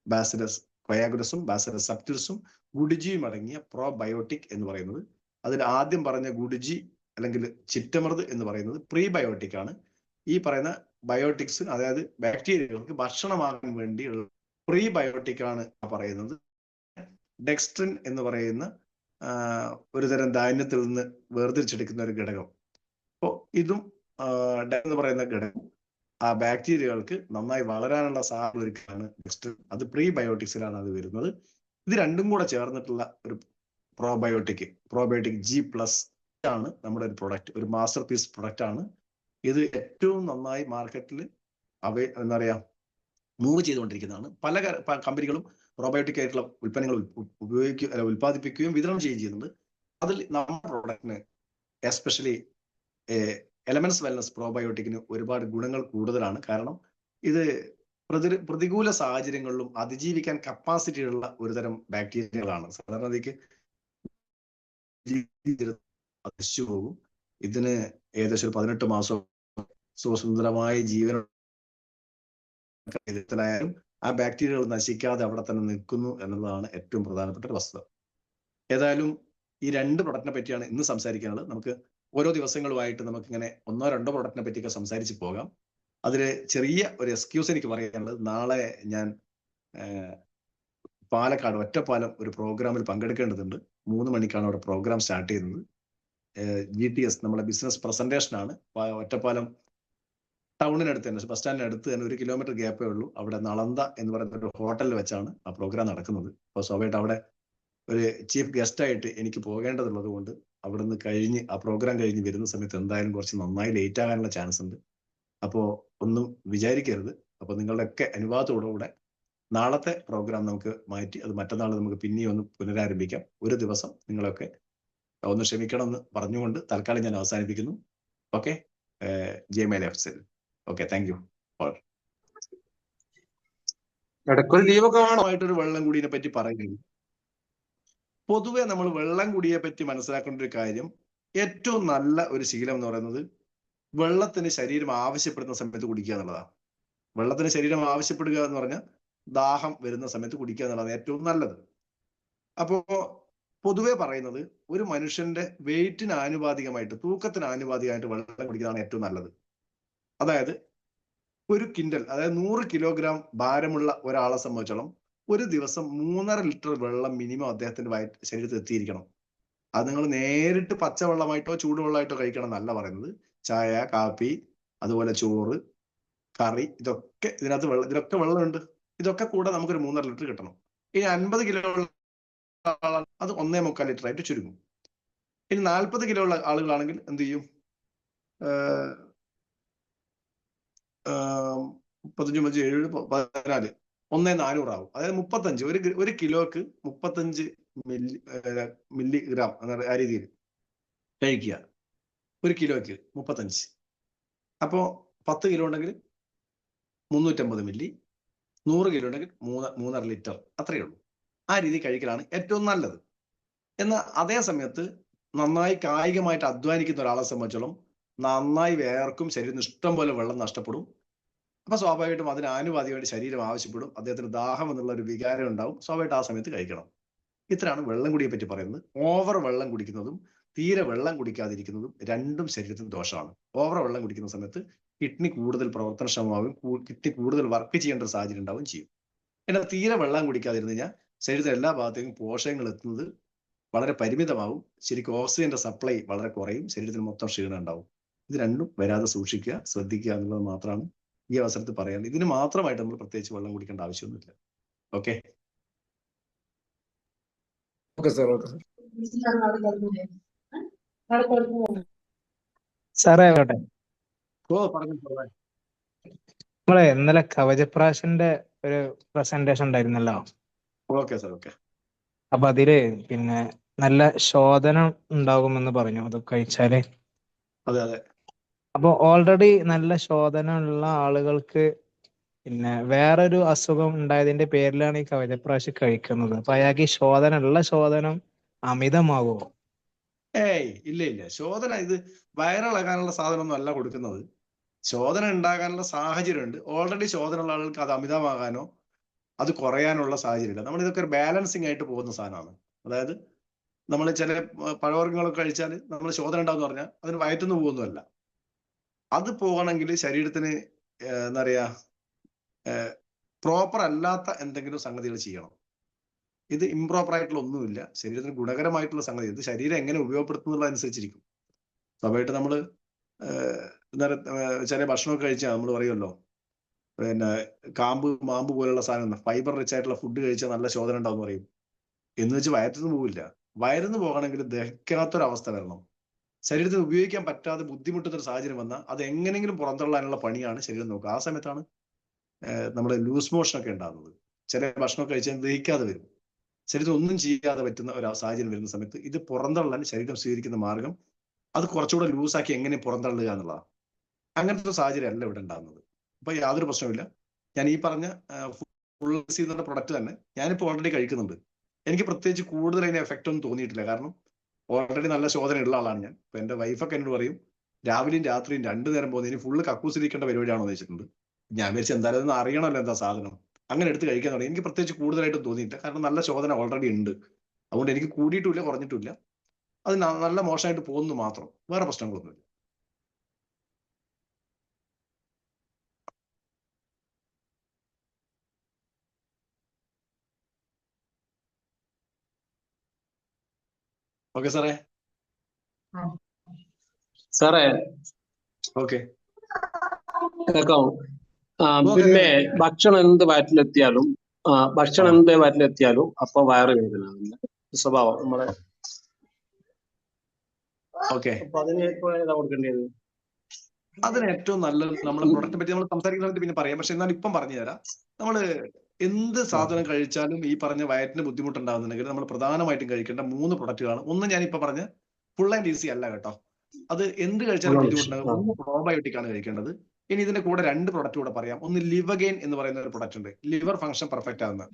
ബാസിലസ് കൊയാഗുലസും ബാസിലസ് സബ്റ്റിലിസും ഗുഡിജിയും അടങ്ങിയ പ്രോബയോട്ടിക് എന്ന് പറയുന്നത്. അതിൽ ആദ്യം പറഞ്ഞ ഗുഡിജി അല്ലെങ്കിൽ ചിറ്റമൃത് എന്ന് പറയുന്നത് പ്രീബയോട്ടിക് ആണ്. ഈ പറയുന്ന ബയോട്ടിക്സ്, അതായത് ബാക്ടീരിയകൾക്ക് ഭക്ഷണമാകാൻ വേണ്ടിയുള്ള പ്രീബയോട്ടിക് ആണ് പറയുന്നത്. ഡെക്സ്ട്രിൻ എന്ന് പറയുന്ന ഒരു തരം ധാന്യത്തിൽ നിന്ന് വേർതിരിച്ചെടുക്കുന്ന ഒരു ഘടകം. അപ്പോൾ ഇതും എന്ന് പറയുന്ന ഘടകം ആ ബാക്ടീരിയകൾക്ക് നന്നായി വളരാനുള്ള സാധ്യത ഒരുക്കുകയാണ് ഡെക്സ്ട്രിൻ. അത് പ്രീബയോട്ടിക്സിലാണ് അത് വരുന്നത്. ഇത് രണ്ടും കൂടെ ചേർന്നിട്ടുള്ള ഒരു പ്രോബയോട്ടിക് G+ ആണ് നമ്മുടെ ഒരു പ്രൊഡക്റ്റ്, ഒരു മാസ്റ്റർ പീസ് പ്രൊഡക്റ്റ് ആണ്. ഇത് ഏറ്റവും നന്നായി മാർക്കറ്റിൽ എന്താ പറയാ മൂവ് ചെയ്തുകൊണ്ടിരിക്കുന്നതാണ്. പല കമ്പനികളും പ്രോബയോട്ടിക് ആയിട്ടുള്ള ഉൽപ്പന്നങ്ങൾ ഉൽപ്പാദിപ്പിക്കുകയും വിതരണം ചെയ്യുന്നുണ്ട്. അതിൽ നമ്മുടെ പ്രോഡക്റ്റിന് എസ്പെഷ്യലി എലമെന്റ്സ് വെൽനസ് പ്രോബയോട്ടിക്കിന് ഒരുപാട് ഗുണങ്ങൾ കൂടുതലാണ്. കാരണം ഇത് പ്രതികൂല സാഹചര്യങ്ങളിലും അതിജീവിക്കാൻ കപ്പാസിറ്റി ഉള്ള ഒരുതരം ബാക്ടീരിയകളാണ്. സാധാരണ അതിക്ക് നശിച്ചു പോകും. ഇതിന് ഏകദേശം 18 മാസം സുഖസുന്ദരമായ ജീവൻ വിധത്തിലായാലും ആ ബാക്ടീരിയകൾ നശിക്കാതെ അവിടെ തന്നെ നിൽക്കുന്നു എന്നുള്ളതാണ് ഏറ്റവും പ്രധാനപ്പെട്ട ഒരു വസ്തുത. ഏതായാലും ഈ 2 പ്രൊഡക്റ്റിനെ പറ്റിയാണ് ഇന്ന് സംസാരിക്കാനുള്ളത്. നമുക്ക് ഓരോ ദിവസങ്ങളുമായിട്ട് നമുക്കിങ്ങനെ 1-2 പ്രൊഡക്റ്റിനെ പറ്റിയൊക്കെ സംസാരിച്ച് പോകാം. അതിൽ ചെറിയ ഒരു എക്സ്ക്യൂസ് എനിക്ക് പറയാനുള്ളത്, നാളെ ഞാൻ പാലക്കാട് ഒറ്റപ്പാലം ഒരു പ്രോഗ്രാമിൽ പങ്കെടുക്കേണ്ടതുണ്ട്. 3 മണിക്കാണ് അവിടെ പ്രോഗ്രാം സ്റ്റാർട്ട് ചെയ്യുന്നത്. GTS നമ്മളെ ബിസിനസ് പ്രസന്റേഷൻ ആണ്. ഒറ്റപ്പാലം ടൗണിനടുത്ത് തന്നെ, ബസ് സ്റ്റാൻഡിനടുത്ത് തന്നെ 1 കിലോമീറ്റർ ഗ്യാപ്പേ ഉള്ളൂ. അവിടെ നളന്ത എന്ന് പറയുന്ന ഒരു ഹോട്ടലിൽ വെച്ചാണ് ആ പ്രോഗ്രാം നടക്കുന്നത്. അപ്പോൾ സ്വാഭാവികമായിട്ട് അവിടെ ഒരു ചീഫ് ഗസ്റ്റ് ആയിട്ട് എനിക്ക് പോകേണ്ടതുള്ളത് കൊണ്ട് അവിടുന്ന് കഴിഞ്ഞ് ആ പ്രോഗ്രാം കഴിഞ്ഞ് വരുന്ന സമയത്ത് എന്തായാലും കുറച്ച് നന്നായി ലേറ്റ് ആകാനുള്ള ചാൻസ് ഉണ്ട്. അപ്പോൾ ഒന്നും വിചാരിക്കരുത്. അപ്പോൾ നിങ്ങളുടെയൊക്കെ അനുവാദത്തോടുകൂടെ നാളത്തെ പ്രോഗ്രാം നമുക്ക് മാറ്റി അത് മറ്റന്നാൾ നമുക്ക് പിന്നെയും ഒന്ന് പുനരാരംഭിക്കാം. ഒരു ദിവസം നിങ്ങളൊക്കെ ഒന്ന് ക്ഷമിക്കണം എന്ന് പറഞ്ഞുകൊണ്ട് തൽക്കാലം ഞാൻ അവസാനിപ്പിക്കുന്നു. Okay, GML FCL. Okay, thank you. ആയിട്ടൊരു വെള്ളം കുടിയെ പറ്റി പറയുന്നത്, പൊതുവെ നമ്മൾ വെള്ളം കുടിയെ പറ്റി മനസ്സിലാക്കേണ്ട ഒരു കാര്യം, ഏറ്റവും നല്ല ഒരു ശീലം എന്ന് പറയുന്നത് വെള്ളത്തിന് ശരീരം ആവശ്യപ്പെടുന്ന സമയത്ത് കുടിക്കുക എന്നുള്ളതാണ്. വെള്ളത്തിന് ശരീരം ആവശ്യപ്പെടുക എന്ന് പറഞ്ഞാൽ ദാഹം വരുന്ന സമയത്ത് കുടിക്കുക എന്നുള്ളതാണ് ഏറ്റവും നല്ലത്. അപ്പോ പൊതുവെ പറയുന്നത് ഒരു മനുഷ്യന്റെ വെയിറ്റിന് ആനുപാതികമായിട്ട്, തൂക്കത്തിന് ആനുപാതികമായിട്ട് വെള്ളം കുടിക്കുന്നതാണ് ഏറ്റവും നല്ലത്. അതായത് 1 ക്വിന്റൽ, അതായത് 100 കിലോഗ്രാം ഭാരമുള്ള ഒരാളെ സംബന്ധിച്ചോളം ഒരു ദിവസം 3.5 ലിറ്റർ വെള്ളം മിനിമം അദ്ദേഹത്തിന്റെ ശരീരത്തിൽ എത്തിയിരിക്കണം. അത് നിങ്ങൾ നേരിട്ട് പച്ചവെള്ളമായിട്ടോ ചൂടുവെള്ളമായിട്ടോ കഴിക്കണം എന്നല്ല പറയുന്നത്. ചായ, കാപ്പി, അതുപോലെ ചോറ്, കറി, ഇതൊക്കെ ഇതിനകത്ത് വെള്ളമുണ്ട്. ഇതൊക്കെ കൂടെ നമുക്കൊരു 3.5 ലിറ്റർ കിട്ടണം. ഇനി 50 കിലോ ഉള്ള അത് 1.25 ലിറ്റർ ആയിട്ട് ചുരുങ്ങും. ഇനി 40 കിലോ ഉള്ള ആളുകളാണെങ്കിൽ എന്ത് ചെയ്യും? 35, 7, 14, 1.400 ആവും. അതായത് 35, ഒരു കിലോക്ക് 35 മില്ലിഗ്രാം എന്ന ആ രീതിയിൽ കഴിക്കുക. 1 കിലോക്ക് 35. അപ്പോ 10 കിലോ ഉണ്ടെങ്കിൽ 350 മില്ലി, 100 കിലോ ഉണ്ടെങ്കിൽ 3.5 ലിറ്റർ, അത്രയേ ഉള്ളൂ. ആ രീതി കഴിക്കലാണ് ഏറ്റവും നല്ലത്. എന്നാൽ അതേ സമയത്ത് നന്നായി കായികമായിട്ട് അധ്വാനിക്കുന്ന ഒരാളെ സംബന്ധിച്ചോളം നന്നായി വേർക്കും, ശരീരത്തിന് ഇഷ്ടം പോലെ വെള്ളം നഷ്ടപ്പെടും. അപ്പൊ സ്വാഭാവികമായിട്ടും അതിന് ആനുപാതികമായിട്ട് ശരീരം ആവശ്യപ്പെടും. അദ്ദേഹത്തിന് ദാഹം എന്നുള്ള ഒരു വികാരം ഉണ്ടാവും. സ്വാഭാവികമായിട്ട് ആ സമയത്ത് കഴിക്കണം. ഇത്രയാണ് വെള്ളം കുടിയെ പറ്റി പറയുന്നത്. ഓവർ വെള്ളം കുടിക്കുന്നതും തീരെ വെള്ളം കുടിക്കാതിരിക്കുന്നതും രണ്ടും ശരീരത്തിന് ദോഷമാണ്. ഓവർ വെള്ളം കുടിക്കുന്ന സമയത്ത് കിഡ്നി കൂടുതൽ പ്രവർത്തനക്ഷമമാവും, കിഡ്നി കൂടുതൽ വർക്ക് ചെയ്യേണ്ട ഒരു സാഹചര്യം ഉണ്ടാവുകയും ചെയ്യും. എന്നാൽ തീരെ വെള്ളം കുടിക്കാതിരുന്നു കഴിഞ്ഞാൽ ശരീരത്തിൽ എല്ലാ ഭാഗത്തേക്കും പോഷകങ്ങൾ എത്തുന്നത് വളരെ പരിമിതമാവും. ശരിക്കും ഓക്സിജന്റെ സപ്ലൈ വളരെ കുറയും, ശരീരത്തിന് മൊത്തം ക്ഷീണം ഉണ്ടാവും. ഇത് രണ്ടും വരാതെ സൂക്ഷിക്കുക, ശ്രദ്ധിക്കുക എന്നുള്ളത് മാത്രമാണ് ഈ അവസരത്തിൽ പറയാനുള്ളത്. ഇതിന് മാത്രമായിട്ട് നമ്മൾ പ്രത്യേകിച്ച് വെള്ളം കുടിക്കേണ്ട ആവശ്യമൊന്നുമില്ല. Okay, okay sir. സാറേ ആവട്ടെ, ഓ പറഞ്ഞു സാറേ. നമ്മളെ ഇന്നലെ കവചപ്രാശന്റെ ഒരു പ്രസന്റേഷൻ ഉണ്ടായിരുന്നല്ലോ. Okay sir, okay. അപ്പൊ അതില് പിന്നെ നല്ല ശോധനം ഉണ്ടാകുമെന്ന് പറഞ്ഞു അത് കഴിച്ചാല്. അതെ അതെ. അപ്പൊ ഓൾറെഡി നല്ല ശോധനം ഉള്ള ആളുകൾക്ക് പിന്നെ വേറൊരു അസുഖം ഉണ്ടായതിന്റെ പേരിലാണ് ഈ കവചപ്രാശ് കഴിക്കുന്നത്. അപ്പൊ അയാൾക്ക് ഈ ശോധനം അമിതമാകുമോ? ഏയ് ഇല്ല ഇല്ല, ശോധന ഇത് വയറിളകാനുള്ള സാധനമൊന്നും അല്ല കൊടുക്കുന്നത്. ശോധന ഉണ്ടാകാനുള്ള സാഹചര്യമുണ്ട്. ഓൾറെഡി ശോധന ഉള്ള ആളുകൾക്ക് അത് അമിതമാകാനോ അത് കുറയാനുള്ള സാഹചര്യമില്ല. നമ്മൾ ഇതൊക്കെ ഒരു ബാലൻസിങ് ആയിട്ട് പോകുന്ന സാധനമാണ്. അതായത് നമ്മൾ ചില പഴവർഗ്ഗങ്ങളൊക്കെ കഴിച്ചാൽ നമ്മൾ ശോധന ഉണ്ടാവും എന്ന് പറഞ്ഞാൽ അതിന് വയറ്റുനിന്ന് പോകുന്നതല്ല. അത് പോകണമെങ്കിൽ ശരീരത്തിന് എന്താ പറയാ, പ്രോപ്പർ അല്ലാത്ത എന്തെങ്കിലും സംഗതികൾ ചെയ്യണം. ഇത് ഇംപ്രോപ്പർ ആയിട്ടുള്ള ഒന്നുമില്ല, ശരീരത്തിന് ഗുണകരമായിട്ടുള്ള സംഗതി. ഇത് ശരീരം എങ്ങനെ ഉപയോഗപ്പെടുത്തുന്നതനുസരിച്ചിരിക്കും. സ്വാഭാവികമായിട്ട് നമ്മൾ ചില ഭക്ഷണമൊക്കെ കഴിച്ചാൽ നമ്മൾ പറയുമല്ലോ, പിന്നെ മാമ്പ് പോലുള്ള സാധനം, ഫൈബർ റിച്ച് ആയിട്ടുള്ള ഫുഡ് കഴിച്ചാൽ നല്ല ശോധന ഉണ്ടാവും പറയും. എന്ന് വെച്ച് വയറ്റിന്ന് പോവില്ല. വയറിന്ന് പോകണമെങ്കിൽ ദഹിക്കാത്തൊരവസ്ഥ വരണം. ശരീരത്തിന് ഉപയോഗിക്കാൻ പറ്റാതെ ബുദ്ധിമുട്ടുന്ന ഒരു സാഹചര്യം വന്നാൽ അത് എങ്ങനെയെങ്കിലും പുറന്തള്ളാനുള്ള പണിയാണ് ശരീരം നോക്കുക. ആ സമയത്താണ് നമ്മുടെ ലൂസ് മോഷൻ ഒക്കെ ഉണ്ടാകുന്നത്. ചില ഭക്ഷണം കഴിച്ചാൽ ദഹിക്കാതെ വരും. ശരീരത്തിൽ ഒന്നും ചെയ്യാതെ പറ്റുന്ന ഒരു സാഹചര്യം വരുന്ന സമയത്ത് ഇത് പുറന്തള്ളാൻ ശരീരം സ്വീകരിക്കുന്ന മാർഗം അത് കുറച്ചുകൂടെ ലൂസാക്കി എങ്ങനെ പുറന്തള്ളുക എന്നുള്ളതാണ്. അങ്ങനത്തെ ഒരു സാഹചര്യം അല്ല ഇവിടെ ഉണ്ടാകുന്നത്. അപ്പൊ യാതൊരു പ്രശ്നവുമില്ല. ഞാൻ ഈ പറഞ്ഞ ഫുൾ സീസണിന്റെ പ്രൊഡക്റ്റ് തന്നെ ഞാനിപ്പോൾ ഓൾറെഡി കഴിക്കുന്നുണ്ട്. എനിക്ക് പ്രത്യേകിച്ച് കൂടുതൽ അതിന് എഫക്റ്റ് ഒന്നും തോന്നിയിട്ടില്ല. കാരണം ഓൾറെഡി നല്ല ശോധന ഉള്ള ആളാണ് ഞാൻ. ഇപ്പൊ എന്റെ വൈഫൊക്കെ എന്നോട് പറയും, രാവിലെയും രാത്രിയും 2 നേരം പോകുന്നത് ഇനി ഫുള്ള് കക്കൂസിരിക്കേണ്ട പരിപാടിയാണോ എന്ന് വെച്ചിട്ടുണ്ട്. ഞാൻ വിചാരിച്ചു എന്തായാലും ഒന്ന് അറിയണമല്ലോ എന്താ സാധനം, അങ്ങനെ എടുത്ത് കഴിക്കാൻ തുടങ്ങി. എനിക്ക് പ്രത്യേകിച്ച് കൂടുതലായിട്ടും തോന്നിയില്ല, കാരണം നല്ല ശോധന ഓൾറെഡി ഉണ്ട്. അതുകൊണ്ട് എനിക്ക് കൂടിയിട്ടില്ല കുറഞ്ഞിട്ടില്ല. അത് നല്ല മോശമായിട്ട് പോകുന്നു മാത്രം, വേറെ പ്രശ്നങ്ങളൊന്നുമില്ല. ഓക്കെ സാറേ. സാറേ ഓക്കെ. കേൾക്കാവോ? പിന്നെ ഭക്ഷണം എന്ത് വയറ്റിലെത്തിയാലും അപ്പൊ വയറ് വേദന സ്വഭാവം നമ്മളെ. ഓക്കെ. അപ്പൊ അതിന് ഏറ്റവും ഏതാ കൊടുക്കേണ്ടത്? അതിന് ഏറ്റവും നല്ലത്, നമ്മളെ പ്രൊഡക്റ്റിനെ പറ്റി നമ്മൾ സംസാരിക്കുന്ന സമയത്ത് പിന്നെ പറയാം. പക്ഷെ എന്നാൽ ഇപ്പം പറഞ്ഞു തരാം. നമ്മള് എന്ത് സാധനം കഴിച്ചാലും ഈ പറഞ്ഞ വയറ്റിന് ബുദ്ധിമുട്ടുണ്ടാകുന്നുണ്ടെങ്കിൽ നമ്മൾ പ്രധാനമായിട്ടും കഴിക്കേണ്ട 3 പ്രൊഡക്റ്റുകളാണ്. ഒന്ന് ഞാനിപ്പോ പറഞ്ഞ ഫുൾ ആൻഡ് ഈസി അല്ല കേട്ടോ. അത് എന്ത് കഴിച്ചാലും ബുദ്ധിമുട്ടുണ്ടാകും. ഒന്ന് പ്രോബയോട്ടിക് ആണ് കഴിക്കേണ്ടത്. ഇനി ഇതിന്റെ കൂടെ 2 പ്രൊഡക്റ്റ് കൂടെ പറയാം. ഒന്ന് ലിവഗെയിൻ എന്ന് പറയുന്ന ഒരു പ്രൊഡക്റ്റ് ഉണ്ട്. ലിവർ ഫംഗ്ഷൻ പെർഫെക്റ്റ് ആകുന്ന.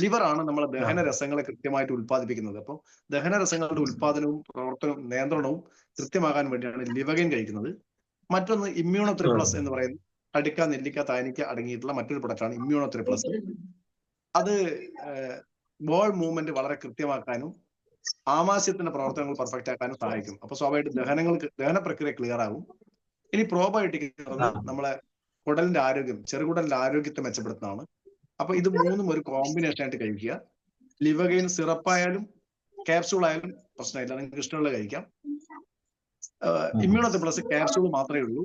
ലിവർ ആണ് നമ്മളെ ദഹനരസങ്ങളെ കൃത്യമായിട്ട് ഉത്പാദിപ്പിക്കുന്നത്. അപ്പോൾ ദഹനരസങ്ങളുടെ ഉത്പാദനവും പ്രവർത്തനവും നിയന്ത്രണവും കൃത്യമാകാൻ വേണ്ടിയാണ് ലിവഗെയിൻ കഴിക്കുന്നത്. മറ്റൊന്ന് ഇമ്മ്യൂണോ3 പ്ലസ് എന്ന് പറയുന്നത് കടുക്ക, നെല്ലിക്ക, താനിക്ക അടങ്ങിയിട്ടുള്ള മറ്റൊരു പ്രൊഡക്റ്റാണ് ഇമ്മ്യൂണോ3 പ്ലസ്. അത് ബോൾ മൂവ്മെന്റ് വളരെ കൃത്യമാക്കാനും ആമാശയത്തിന്റെ പ്രവർത്തനങ്ങൾ പെർഫെക്റ്റ് ആക്കാനും സഹായിക്കും. അപ്പൊ സ്വാഭാവികമായിട്ട് ദഹന പ്രക്രിയ ക്ലിയർ ആകും. ഇനി പ്രോബയോട്ടിക് നമ്മളെ കുടലിന്റെ ആരോഗ്യം, ചെറുകുടലിന്റെ ആരോഗ്യത്തെ മെച്ചപ്പെടുത്തുന്നതാണ്. അപ്പൊ ഇത് 3ഉം ഒരു കോമ്പിനേഷൻ ആയിട്ട് കഴിക്കുക. ലിവഗെയിൻ സിറപ്പായാലും ക്യാപ്സൂൾ ആയാലും പ്രശ്നമില്ല, നിങ്ങൾക്ക് ഇഷ്ടമുള്ള കഴിക്കാം. ഇമ്മ്യൂണോ3 പ്ലസ് ക്യാപ്സൂൾ മാത്രമേ ഉള്ളൂ.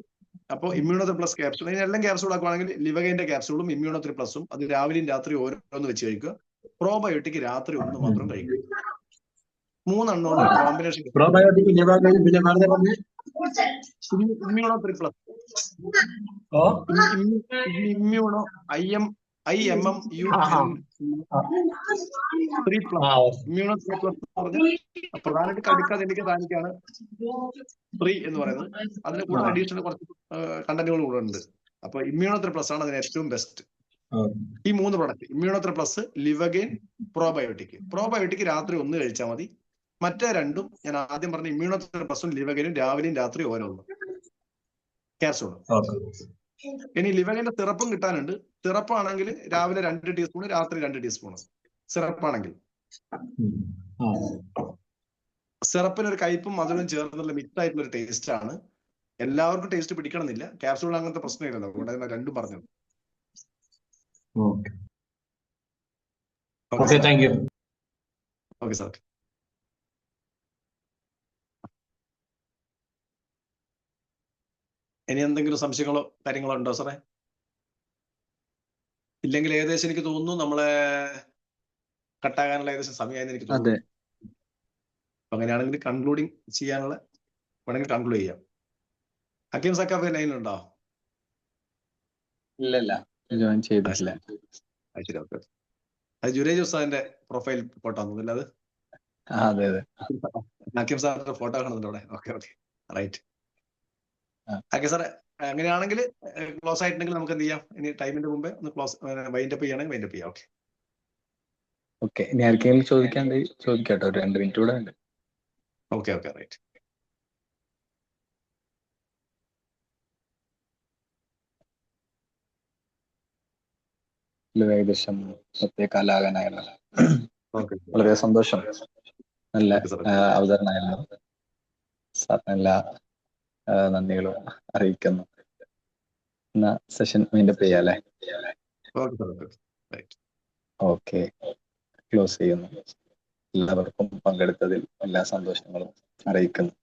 അപ്പോൾ ഇമ്മ്യൂണോ3 പ്ലസ് ക്യാപ്സൂൾ, എല്ലാം ക്യാപ്സൂൾ ആക്കുവാണെങ്കിൽ ലിവഗെയിന്റെ ക്യാപ്സൂളും ഇമ്മ്യൂണോ3 പ്ലസും അത് രാവിലെയും രാത്രി ഓരോന്ന് വെച്ച് കഴിക്കുക. പ്രോബയോട്ടിക് രാത്രി 1 മാത്രം കഴിക്കുക. 3 എണ്ണമാണ് കോമ്പിനേഷൻ. ഇമ്മ്യൂണോ3 പ്ലസ്, ഇമ്മ്യൂണോ IMMU3 പ്ലസ്, ഇമ്മ്യൂണോ3 പ്ലസ് പറഞ്ഞാൽ പ്രധാനമായിട്ട് കടുക്ക, നെല്ലിക്ക, താനിക്കാണ് 3 എന്ന് പറയുന്നത്. അതിന് കൂടെ അഡീഷണൽ കുറച്ച് കണ്ടന്റുകൾ കൂടെ ഉണ്ട്. അപ്പൊ ഇമ്മ്യൂണോ3 പ്ലസ് ആണ് അതിന് ഏറ്റവും ബെസ്റ്റ്. ഈ 3 പ്രൊഡക്റ്റ് ഇമ്മ്യൂണോ3 പ്ലസ്, ലിവഗെയിൻ, പ്രോബയോട്ടിക് രാത്രി 1 കഴിച്ചാൽ മതി. മറ്റേ 2ഉം ഞാൻ ആദ്യം പറഞ്ഞ ഇമ്മ്യൂണോ3 പ്ലസും ലിവഗെയിനും രാവിലെയും രാത്രി ഓരോന്നും ക്യാപ്സൂൾ. ഇനി ലിവഗെയിന്റെ സിറപ്പും കിട്ടാനുണ്ട്. സിറപ്പാണെങ്കിൽ രാവിലെ 2 ടീസ്പൂൺ, രാത്രി 2 ടീസ്പൂൺ സിറപ്പാണെങ്കിൽ. സിറപ്പിന് ഒരു കയ്പും മധുരവും ചേർന്നുള്ള മിക്സ് ആയിട്ടുള്ള ഒരു ടേസ്റ്റ് ആണ്. എല്ലാവർക്കും ടേസ്റ്റ് പിടിക്കണമെന്നില്ല. ക്യാപ്സൂൾ അങ്ങനത്തെ പ്രശ്നമില്ലല്ലോ, അതുകൊണ്ട് 2ഉം പറഞ്ഞത്. Okay sir. ഇനി എന്തെങ്കിലും സംശയങ്ങളോ കാര്യങ്ങളോ ഉണ്ടോ സാറേ? ഇല്ലെങ്കിൽ ഏകദേശം എനിക്ക് തോന്നുന്നു നമ്മളെ കട്ടാകാനുള്ള ഏകദേശം സമയമായെന്ന് എനിക്ക് തോന്നുന്നു. അപ്പൊ അങ്ങനെയാണെങ്കിൽ കൺക്ലൂഡിങ് ചെയ്യാനുള്ള വേണമെങ്കിൽ കൺക്ലൂഡ് ചെയ്യാം. ഹക്കീം സക്കാഫ് ലൈനിലുണ്ടോ? ഇല്ലല്ല, ജോയിൻ ചെയ്തിട്ടില്ല. ശരി, ഓക്കെ. അത് ജുനൈജ് ഉസ്താദിന്റെ പ്രൊഫൈൽ ഫോട്ടോ ആണെന്നില്ല അത്? അതെ അതെ. ഹക്കീം സാറിന്റെ ഫോട്ടോ കാണുന്നുണ്ട് അവിടെ. Okay okay, right. ആ. ഓക്കെ സാറേ, അങ്ങനെയാണെങ്കിൽ ക്ലോസ് ആയിട്ടുണ്ടെങ്കിൽ നമുക്ക് എന്ത് ചെയ്യാം? ഇനി ടൈമിന്റെ മുമ്പേ ഒന്ന് ക്ലോസ് വൈൻഡപ്പ് ചെയ്യുകയാണെങ്കിൽ വൈൻഡപ്പ് ചെയ്യാം. ഓക്കെ ഓക്കെ, ഇനി ആർക്കെങ്കിലും ചോദിക്കാണ്ട് ചോദിക്കാട്ടോ, ഒരു 2 മിനിറ്റ് കൂടെ ഉണ്ട്. Okay okay, right. ഏകദേശം 10:15 ഓക്കെ വളരെ സന്തോഷം. നല്ല ഓക്കെ സാർ. അവതരണമായിരുന്നു. സാറിന് എല്ലാ നന്ദികളും അറിയിക്കുന്നു. എന്നാ സെഷൻ വൈൻഡപ്പ് ചെയ്യാം അല്ലേ? Okay sir, okay, right. Okay, close ചെയ്യുന്നു. എല്ലാവർക്കും പങ്കെടുത്തതിൽ എല്ലാ സന്തോഷങ്ങളും അറിയിക്കുന്നു.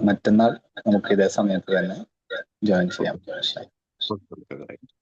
മറ്റന്നാൾ നമുക്ക് ഇതേ സമയത്ത് തന്നെ ജോയിൻ ചെയ്യാം. Okay, right.